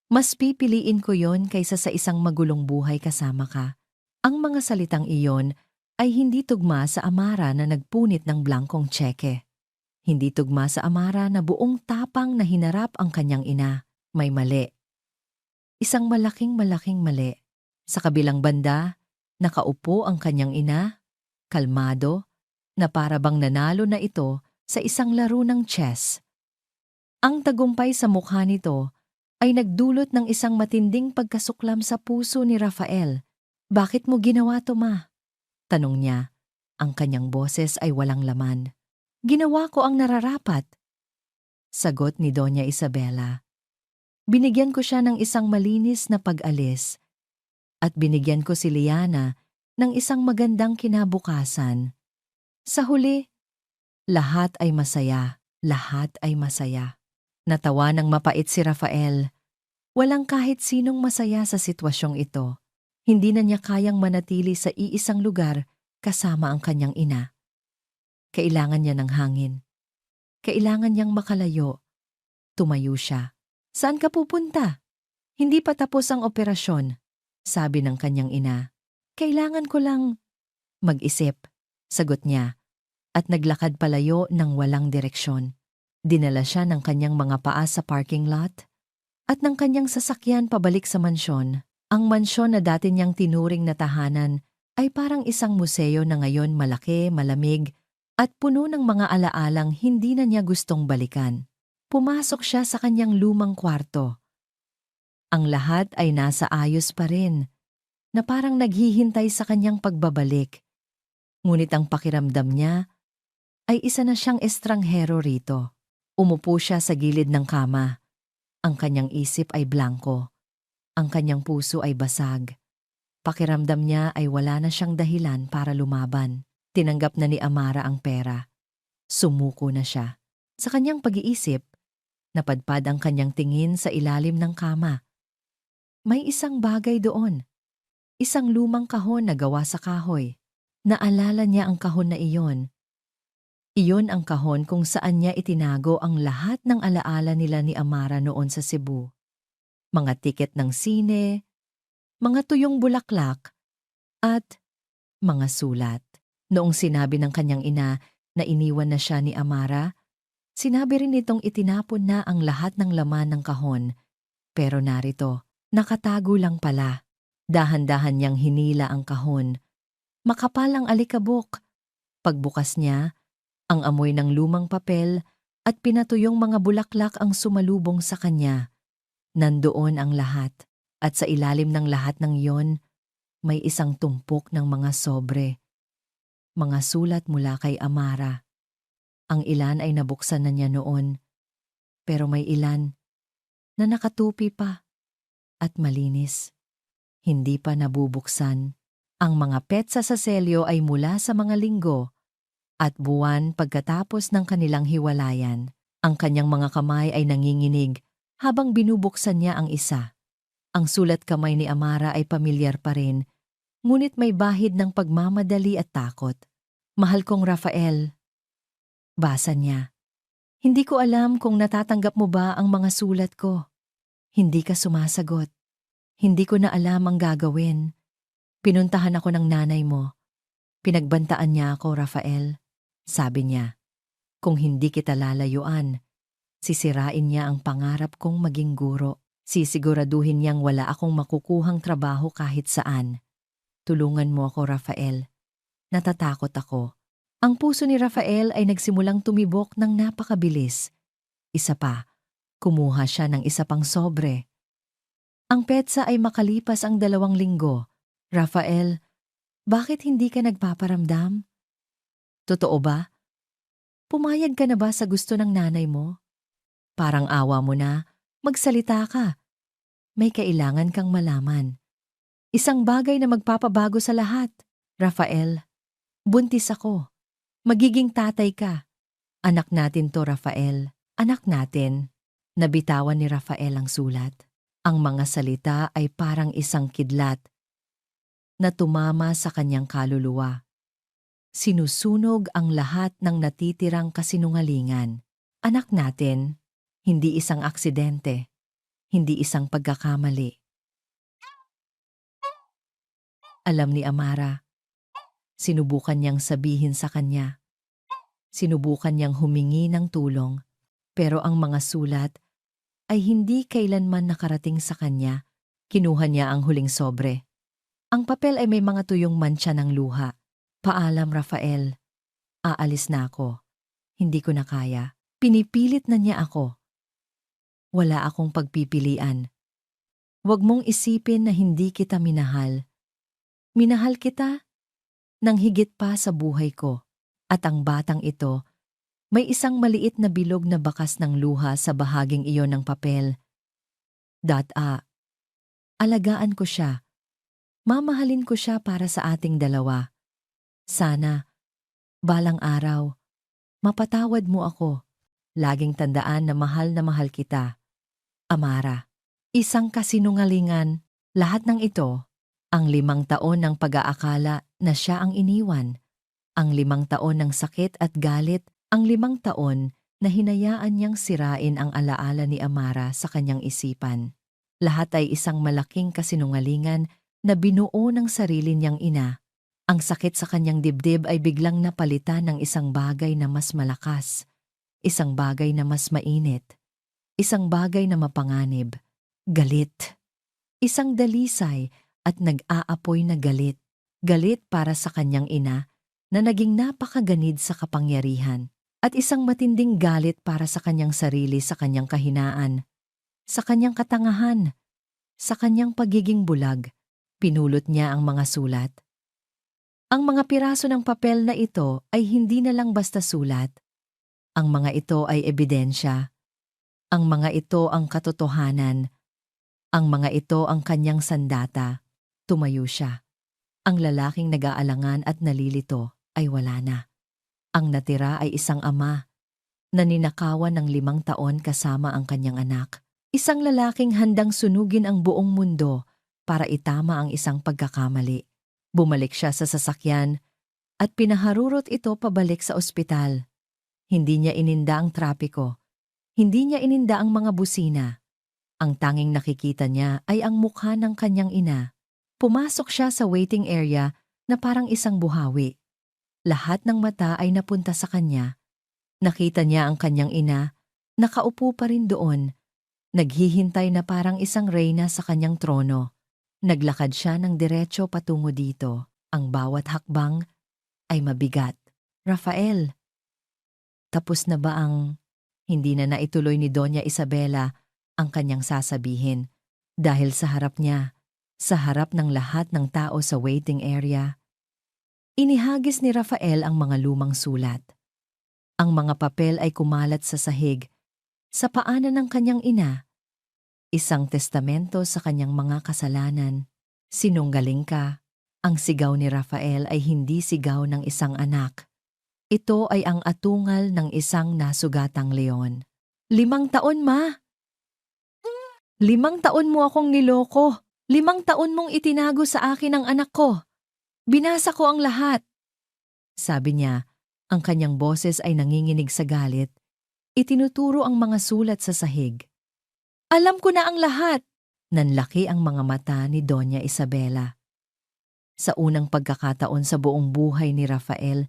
Mas pipiliin ko yon kaysa sa isang magulong buhay kasama ka. Ang mga salitang iyon ay hindi tugma sa Amara na nagpunit ng blankong tseke. Hindi tugma sa Amara na buong tapang na hinarap ang kanyang ina. May mali. Isang malaking mali. Sa kabilang banda, nakaupo ang kanyang ina, kalmado, na para bang nanalo na ito sa isang laro ng chess. Ang tagumpay sa mukha nito ay nagdulot ng isang matinding pagkasuklam sa puso ni Rafael. Bakit mo ginawa to, ma? Tanong niya. Ang kanyang boses ay walang laman. Ginawa ko ang nararapat. Sagot ni Doña Isabela. Binigyan ko siya ng isang malinis na pag-alis at binigyan ko si Liana ng isang magandang kinabukasan. Sa huli, lahat ay masaya, lahat ay masaya. Natawa ng mapait si Rafael. Walang kahit sinong masaya sa sitwasyong ito. Hindi na niya kayang manatili sa iisang lugar kasama ang kanyang ina. Kailangan niya ng hangin. Kailangan niyang makalayo. Tumayo siya. Saan ka pupunta? Hindi pa tapos ang operasyon, sabi ng kanyang ina. Kailangan ko lang mag-isip, sagot niya, at naglakad palayo ng walang direksyon. Dinala siya ng kanyang mga paa sa parking lot at ng kanyang sasakyan pabalik sa mansyon. Ang mansyon na dati niyang tinuring na tahanan ay parang isang museo na ngayon malaki, malamig, at puno ng mga alaalang hindi na niya gustong balikan. Pumasok siya sa kanyang lumang kwarto. Ang lahat ay nasa ayos pa rin, na parang naghihintay sa kanyang pagbabalik. Ngunit ang pakiramdam niya ay isa na siyang estranghero rito. Umupo siya sa gilid ng kama. Ang kanyang isip ay blanko. Ang kanyang puso ay basag. Pakiramdam niya ay wala na siyang dahilan para lumaban. Tinanggap na ni Amara ang pera. Sumuko na siya. Sa kanyang pag-iisip, napadpad ang kanyang tingin sa ilalim ng kama. May isang bagay doon. Isang lumang kahon na gawa sa kahoy. Naalala niya ang kahon na iyon. Iyon ang kahon kung saan niya itinago ang lahat ng alaala nila ni Amara noon sa Cebu. Mga tiket ng sine, mga tuyong bulaklak, at mga sulat. Noong sinabi ng kanyang ina na iniwan na siya ni Amara, sinabi rin nitong itinapon na ang lahat ng laman ng kahon. Pero narito, nakatago lang pala. Dahan-dahan niyang hinila ang kahon. Makapal ang alikabok. Pagbukas niya, ang amoy ng lumang papel at pinatuyong mga bulaklak ang sumalubong sa kanya. Nandoon ang lahat, at sa ilalim ng lahat ng iyon, may isang tumpok ng mga sobre. Mga sulat mula kay Amara. Ang ilan ay nabuksan na niya noon, pero may ilan na nakatupi pa at malinis. Hindi pa nabubuksan. Ang mga petsa sa selyo ay mula sa mga linggo at buwan pagkatapos ng kanilang hiwalayan. Ang kanyang mga kamay ay nanginginig habang binubuksan niya ang isa. Ang sulat kamay ni Amara ay pamilyar pa rin, ngunit may bahid ng pagmamadali at takot. Mahal kong Rafael. Basa niya. Hindi ko alam kung natatanggap mo ba ang mga sulat ko. Hindi ka sumasagot. Hindi ko na alam ang gagawin. Pinuntahan ako ng nanay mo. Pinagbantaan niya ako, Rafael. Sabi niya, kung hindi kita lalayuan, sisirain niya ang pangarap kong maging guro. Sisiguraduhin niyang wala akong makukuhang trabaho kahit saan. Tulungan mo ako, Rafael. Natatakot ako. Ang puso ni Rafael ay nagsimulang tumibok ng napakabilis. Isa pa, kumuha siya ng isa pang sobre. Ang petsa ay makalipas ang 2 linggo. Rafael, bakit hindi ka nagpaparamdam? Totoo ba? Pumayag ka na ba sa gusto ng nanay mo? Parang awa mo na, magsalita ka. May kailangan kang malaman. Isang bagay na magpapabago sa lahat. Rafael, buntis ako. Magiging tatay ka. Anak natin to, Rafael. Anak natin. Nabitawan ni Rafael ang sulat. Ang mga salita ay parang isang kidlat na tumama sa kanyang kaluluwa. Sinusunog ang lahat ng natitirang kasinungalingan. Anak natin, hindi isang aksidente, hindi isang pagkakamali. Alam ni Amara, sinubukan niyang sabihin sa kanya. Sinubukan niyang humingi ng tulong, pero ang mga sulat ay hindi kailanman nakarating sa kanya. Kinuha niya ang huling sobre. Ang papel ay may mga tuyong mantsa ng luha. Paalam, Rafael. Aalis na ako. Hindi ko na kaya. Pinipilit na niya ako. Wala akong pagpipilian. Huwag mong isipin na hindi kita minahal. Minahal kita nang higit pa sa buhay ko. At ang batang ito, may isang maliit na bilog na bakas ng luha sa bahaging iyon ng papel. Alagaan ko siya. Mamahalin ko siya para sa ating dalawa. Sana Balang araw, mapatawad mo ako. Laging tandaan na mahal kita. Amara. Isang kasinungalingan. Lahat ng ito, ang 5 taon ng pag-aakala na siya ang iniwan, ang 5 taon ng sakit at galit, ang 5 taon na hinayaan niyang sirain ang alaala ni Amara sa kanyang isipan. Lahat ay isang malaking kasinungalingan na binuo ng sarili niyang ina. Ang sakit sa kanyang dibdib ay biglang napalitan ng isang bagay na mas malakas, isang bagay na mas mainit, isang bagay na mapanganib, galit. Isang dalisay at nag-aapoy na galit. Galit para sa kanyang ina na naging napakaganid sa kapangyarihan. At isang matinding galit para sa kanyang sarili sa kanyang kahinaan, sa kanyang katangahan, sa kanyang pagiging bulag. Pinulot niya ang mga sulat. Ang mga piraso ng papel na ito ay hindi na lang basta sulat. Ang mga ito ay ebidensya. Ang mga ito ang katotohanan. Ang mga ito ang kanyang sandata. Tumayo siya. Ang lalaking nag-aalangan at nalilito ay wala na. Ang natira ay isang ama na ninakawan ng 5 taon kasama ang kanyang anak. Isang lalaking handang sunugin ang buong mundo para itama ang isang pagkakamali. Bumalik siya sa sasakyan at pinaharurot ito pabalik sa ospital. Hindi niya ininda ang trapiko. Hindi niya ininda ang mga busina. Ang tanging nakikita niya ay ang mukha ng kanyang ina. Pumasok siya sa waiting area na parang isang buhawi. Lahat ng mata ay napunta sa kanya. Nakita niya ang kanyang ina, nakaupo pa rin doon. Naghihintay na parang isang reyna sa kanyang trono. Naglakad siya ng diretso patungo dito. Ang bawat hakbang ay mabigat. Rafael, tapos na ba ang... Hindi na naituloy ni Doña Isabela ang kanyang sasabihin dahil sa harap niya, sa harap ng lahat ng tao sa waiting area. Inihagis ni Rafael ang mga lumang sulat. Ang mga papel ay kumalat sa sahig, sa paanan ng kanyang ina. Isang testamento sa kanyang mga kasalanan. Sinunggaling ka. Ang sigaw ni Rafael ay hindi sigaw ng isang anak. Ito ay ang atungal ng isang nasugatang leon. 5 taon, ma! 5 taon mo akong niloko. 5 taon mong itinago sa akin ang anak ko. Binasa ko ang lahat. Sabi niya, ang kanyang boses ay nanginginig sa galit. Itinuturo ang mga sulat sa sahig. Alam ko na ang lahat. Nanlaki ang mga mata ni Doña Isabela. Sa unang pagkakataon sa buong buhay ni Rafael,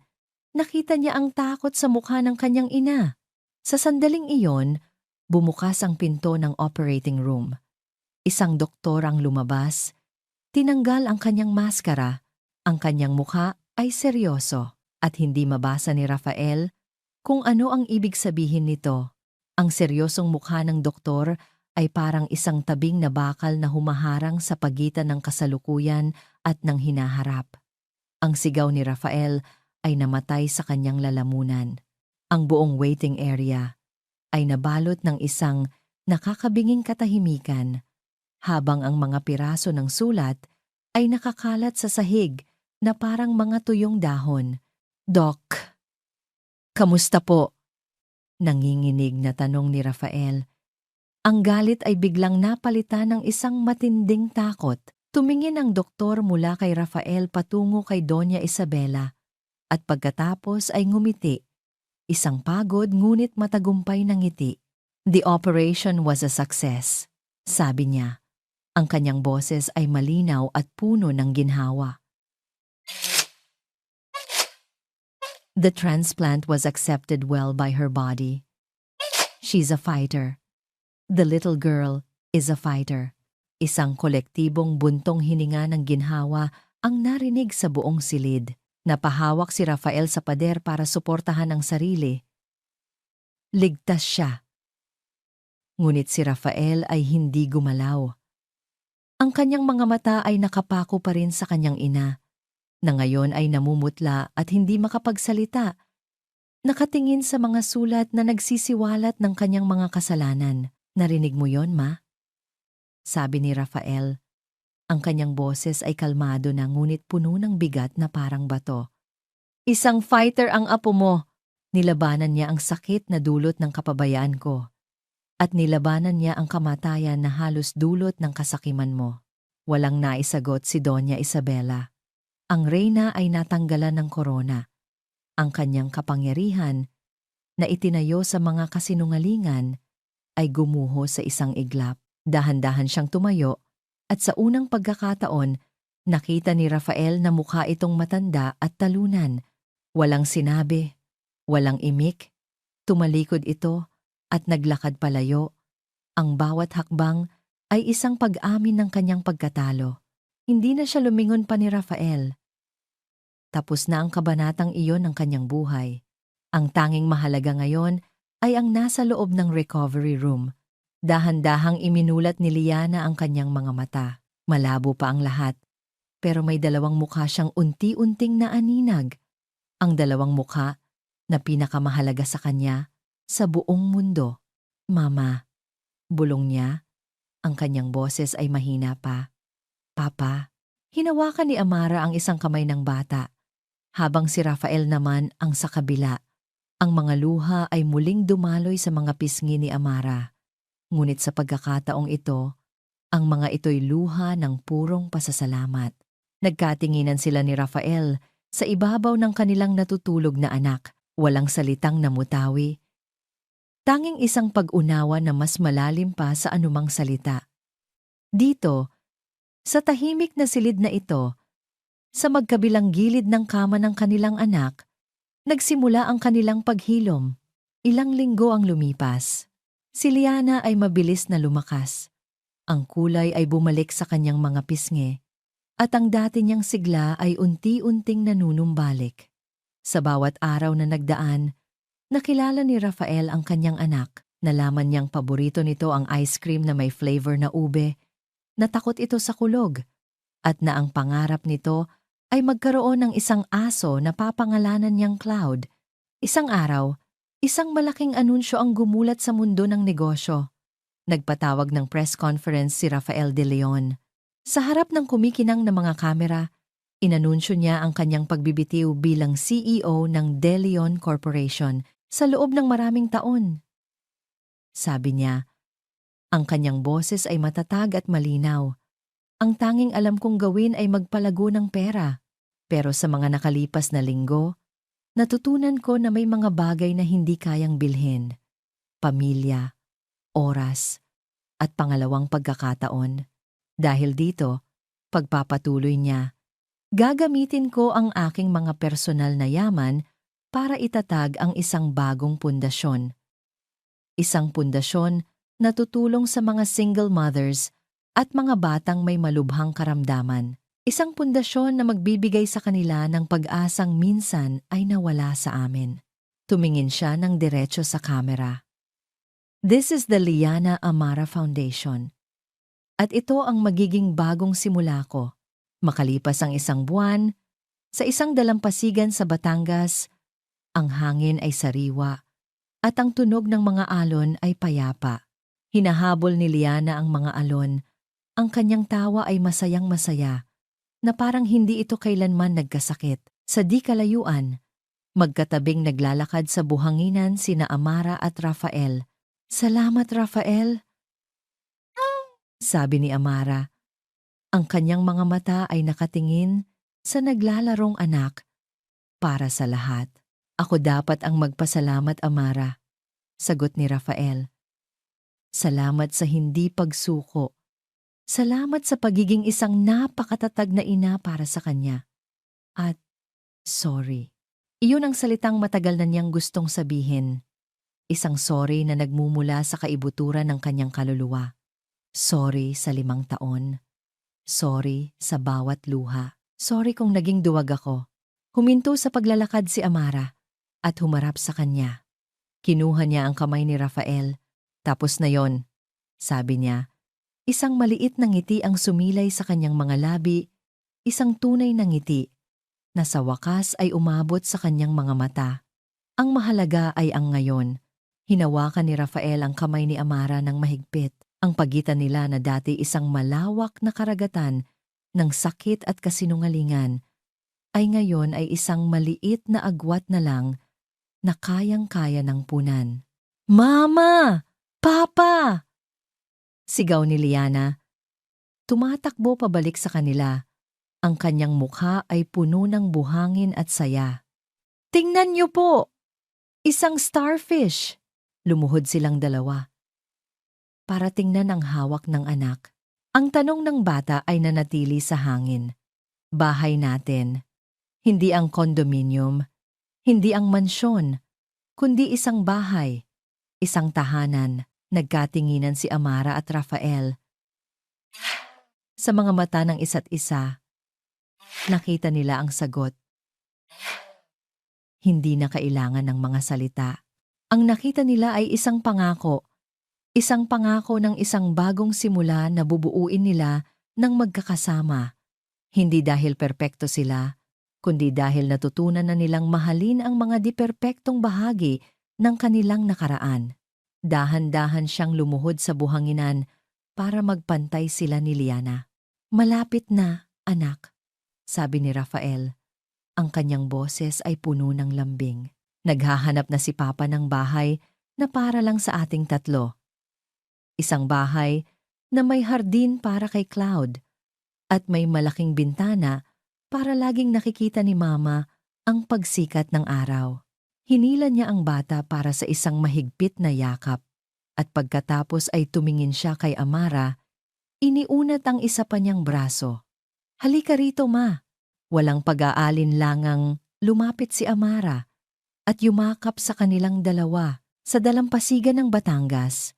nakita niya ang takot sa mukha ng kanyang ina. Sa sandaling iyon, bumukas ang pinto ng operating room. Isang doktor ang lumabas. Tinanggal ang kanyang maskara. Ang kanyang mukha ay seryoso at hindi mabasa ni Rafael kung ano ang ibig sabihin nito. Ang seryosong mukha ng doktor ay parang isang tabing na bakal na humaharang sa pagitan ng kasalukuyan at ng hinaharap. Ang sigaw ni Rafael ay namatay sa kanyang lalamunan. Ang buong waiting area ay nabalot ng isang nakakabinging katahimikan habang ang mga piraso ng sulat ay nakakalat sa sahig na parang mga tuyong dahon. Doc, kamusta po? Nanginginig na tanong ni Rafael. Ang galit ay biglang napalitan ng isang matinding takot. Tumingin ang doktor mula kay Rafael patungo kay Doña Isabela at pagkatapos ay ngumiti. Isang pagod ngunit matagumpay na ngiti. The operation was a success, sabi niya. Ang kanyang boses ay malinaw at puno ng ginhawa. The transplant was accepted well by her body. She's a fighter. The little girl is a fighter. Isang kolektibong buntong hininga ng ginhawa ang narinig sa buong silid. Napahawak si Rafael sa pader para suportahan ang sarili. Ligtas siya. Ngunit si Rafael ay hindi gumalaw. Ang kanyang mga mata ay nakapako pa rin sa kanyang ina, na ngayon ay namumutla at hindi makapagsalita. Nakatingin sa mga sulat na nagsisiwalat ng kanyang mga kasalanan. Narinig mo yon, ma? Sabi ni Rafael. Ang kanyang boses ay kalmado na ngunit puno ng bigat na parang bato. Isang fighter ang apo mo. Nilabanan niya ang sakit na dulot ng kapabayaan ko. At nilabanan niya ang kamatayan na halos dulot ng kasakiman mo. Walang naisagot si Doña Isabela. Ang reyna ay natanggalan ng korona. Ang kanyang kapangyarihan na itinayo sa mga kasinungalingan ay gumuho sa isang iglap. Dahan-dahan siyang tumayo at sa unang pagkakataon, nakita ni Rafael na mukha itong matanda at talunan. Walang sinabi, walang imik. Tumalikod ito at naglakad palayo. Ang bawat hakbang ay isang pag-amin ng kanyang pagkatalo. Hindi na siya lumingon pa ni Rafael. Tapos na ang kabanatang iyon ng kanyang buhay. Ang tanging mahalaga ngayon ay ang nasa loob ng recovery room. Dahan-dahang iminulat ni Liana ang kanyang mga mata. Malabo pa ang lahat. Pero may dalawang mukha siyang unti-unting naaninag. Ang dalawang mukha na pinakamahalaga sa kanya sa buong mundo. Mama, bulong niya. Ang kanyang boses ay mahina pa. Papa, hinawakan ni Amara ang isang kamay ng bata. Habang si Rafael naman ang sa kabila. Ang mga luha ay muling dumaloy sa mga pisngi ni Amara. Ngunit sa pagkakataong ito, ang mga ito'y luha ng purong pasasalamat. Nagkatinginan sila ni Rafael sa ibabaw ng kanilang natutulog na anak. Walang salitang namutawi. Tanging isang pag-unawa na mas malalim pa sa anumang salita. Dito, sa tahimik na silid na ito, sa magkabilang gilid ng kama ng kanilang anak, nagsimula ang kanilang paghilom. Ilang linggo ang lumipas. Si Liana ay mabilis na lumakas. Ang kulay ay bumalik sa kanyang mga pisngi, at ang dati niyang sigla ay unti-unting nanunumbalik. Sa bawat araw na nagdaan, nakilala ni Rafael ang kanyang anak. Nalaman niyang paborito nito ang ice cream na may flavor na ube. Natakot ito sa kulog, at na ang pangarap nito ay magkaroon ng isang aso na papangalanan niyang Cloud. Isang araw, isang malaking anunsyo ang gumulat sa mundo ng negosyo. Nagpatawag ng press conference si Rafael de Leon. Sa harap ng kumikinang na mga kamera, inanunsyo niya ang kanyang pagbibitiw bilang CEO ng De Leon Corporation sa loob ng maraming taon. Sabi niya, ang kanyang boses ay matatag at malinaw. Ang tanging alam kong gawin ay magpalago ng pera. Pero sa mga nakalipas na linggo, natutunan ko na may mga bagay na hindi kayang bilhin. Pamilya, oras, at pangalawang pagkakataon. Dahil dito, pagpapatuloy niya, gagamitin ko ang aking mga personal na yaman para itatag ang isang bagong pundasyon. Isang pundasyon na tutulong sa mga single mothers at mga batang may malubhang karamdaman. Isang pundasyon na magbibigay sa kanila ng pag-asang minsan ay nawala sa amin. Tumingin siya ng diretso sa kamera. This is the Liana Amara Foundation. At ito ang magiging bagong simula ko. Makalipas ang isang buwan, sa isang dalampasigan sa Batangas, ang hangin ay sariwa at ang tunog ng mga alon ay payapa. Hinahabol ni Liana ang mga alon. Ang kanyang tawa ay masayang-masaya na parang hindi ito kailanman nagkasakit. Sa di kalayuan, magkatabing naglalakad sa buhanginan sina Amara at Rafael. Salamat, Rafael, sabi ni Amara. Ang kanyang mga mata ay nakatingin sa naglalarong anak. Para sa lahat. Ako dapat ang magpasalamat, Amara, sagot ni Rafael. Salamat sa hindi pagsuko. Salamat sa pagiging isang napakatatag na ina para sa kanya. At sorry. Iyon ang salitang matagal na niyang gustong sabihin. Isang sorry na nagmumula sa kaibuturan ng kanyang kaluluwa. Sorry sa 5 taon. Sorry sa bawat luha. Sorry kung naging duwag ako. Huminto sa paglalakad si Amara at humarap sa kanya. Kinuha niya ang kamay ni Rafael. Tapos na yon, sabi niya. Isang maliit na ngiti ang sumilay sa kanyang mga labi, isang tunay na ngiti na sa wakas ay umabot sa kanyang mga mata. Ang mahalaga ay ang ngayon. Hinawakan ni Rafael ang kamay ni Amara ng mahigpit. Ang pagitan nila na dati isang malawak na karagatan ng sakit at kasinungalingan ay ngayon ay isang maliit na agwat na lang na kayang-kaya ng punan. Mama! Papa! Sigaw ni Liana. Tumatakbo pabalik sa kanila. Ang kanyang mukha ay puno ng buhangin at saya. Tingnan niyo po! Isang starfish! Lumuhod silang dalawa. Para tingnan ang hawak ng anak. Ang tanong ng bata ay nanatili sa hangin. Bahay natin. Hindi ang kondominium. Hindi ang mansyon. Kundi isang bahay. Isang tahanan. Nagkatinginan si Amara at Rafael. Sa mga mata ng isa't isa, nakita nila ang sagot. Hindi na kailangan ng mga salita. Ang nakita nila ay isang pangako. Isang pangako ng isang bagong simula na bubuuin nila ng magkakasama. Hindi dahil perpekto sila, kundi dahil natutunan na nilang mahalin ang mga di-perpektong bahagi ng kanilang nakaraan. Dahan-dahan siyang lumuhod sa buhanginan para magpantay sila ni Liana. Malapit na, anak, sabi ni Rafael. Ang kanyang boses ay puno ng lambing. Naghahanap na si Papa ng bahay na para lang sa ating tatlo. Isang bahay na may hardin para kay Cloud at may malaking bintana para laging nakikita ni Mama ang pagsikat ng araw. Hinila niya ang bata para sa isang mahigpit na yakap at pagkatapos ay tumingin siya kay Amara, iniunat ang isa pa niyang braso. Halika rito, Ma. Walang pag-aalinlangang lumapit si Amara at yumakap sa kanilang dalawa sa dalampasigan ng Batangas.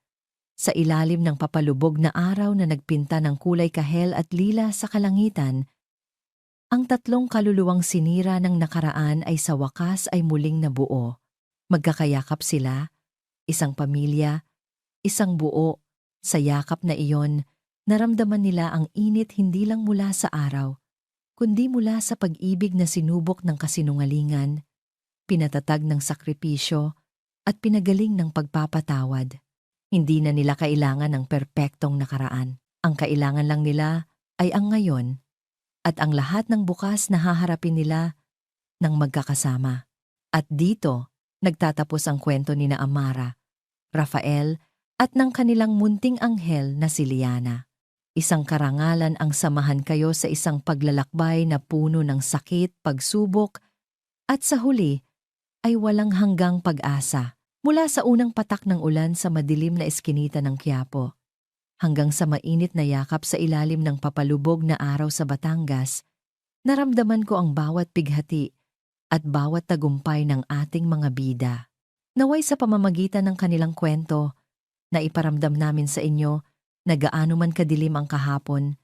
Sa ilalim ng papalubog na araw na nagpinta ng kulay kahel at lila sa kalangitan, ang tatlong kaluluwang sinira ng nakaraan ay sa wakas ay muling nabuo. Magkakayakap sila, isang pamilya, isang buo. Sa yakap na iyon, naramdaman nila ang init hindi lang mula sa araw, kundi mula sa pag-ibig na sinubok ng kasinungalingan, pinatatag ng sakripisyo, at pinagaling ng pagpapatawad. Hindi na nila kailangan ng perpektong nakaraan. Ang kailangan lang nila ay ang ngayon at ang lahat ng bukas na haharapin nila ng magkakasama. At dito, nagtatapos ang kwento ni na Amara, Rafael at ng kanilang munting anghel na si Liana. Isang karangalan ang samahan kayo sa isang paglalakbay na puno ng sakit, pagsubok, at sa huli ay walang hanggang pag-asa. Mula sa unang patak ng ulan sa madilim na eskinita ng Quiapo, hanggang sa mainit na yakap sa ilalim ng papalubog na araw sa Batangas, naramdaman ko ang bawat pighati at bawat tagumpay ng ating mga bida. Naway sa pamamagitan ng kanilang kwento, na iparamdam namin sa inyo na gaano man kadilim ang kahapon,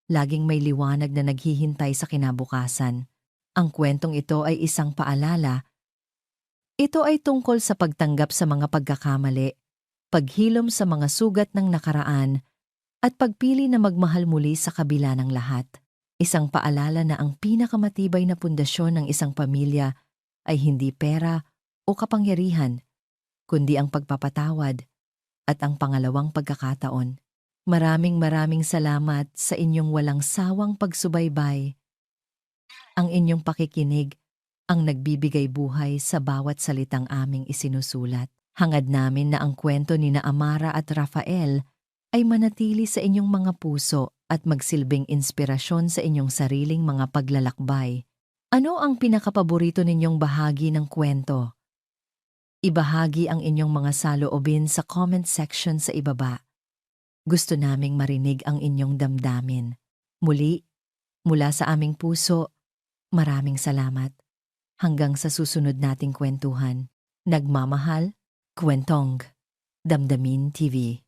laging may liwanag na naghihintay sa kinabukasan. Ang kwentong ito ay isang paalala. Ito ay tungkol sa pagtanggap sa mga pagkakamali, paghilom sa mga sugat ng nakaraan, at pagpili na magmahal muli sa kabila ng lahat. Isang paalala na ang pinakamatibay na pundasyon ng isang pamilya ay hindi pera o kapangyarihan, kundi ang pagpapatawad at ang pangalawang pagkakataon. Maraming salamat sa inyong walang sawang pagsubaybay. Ang inyong pakikinig ang nagbibigay buhay sa bawat salitang aming isinusulat. Hangad namin na ang kwento ni na Amara at Rafael ay manatili sa inyong mga puso at magsilbing inspirasyon sa inyong sariling mga paglalakbay. Ano ang pinakapaborito ninyong bahagi ng kwento? Ibahagi ang inyong mga saloobin sa comment section sa ibaba. Gusto naming marinig ang inyong damdamin. Muli, mula sa aming puso, maraming salamat. Hanggang sa susunod nating kwentuhan. Nagmamahal, Kwentong, Damdamin TV.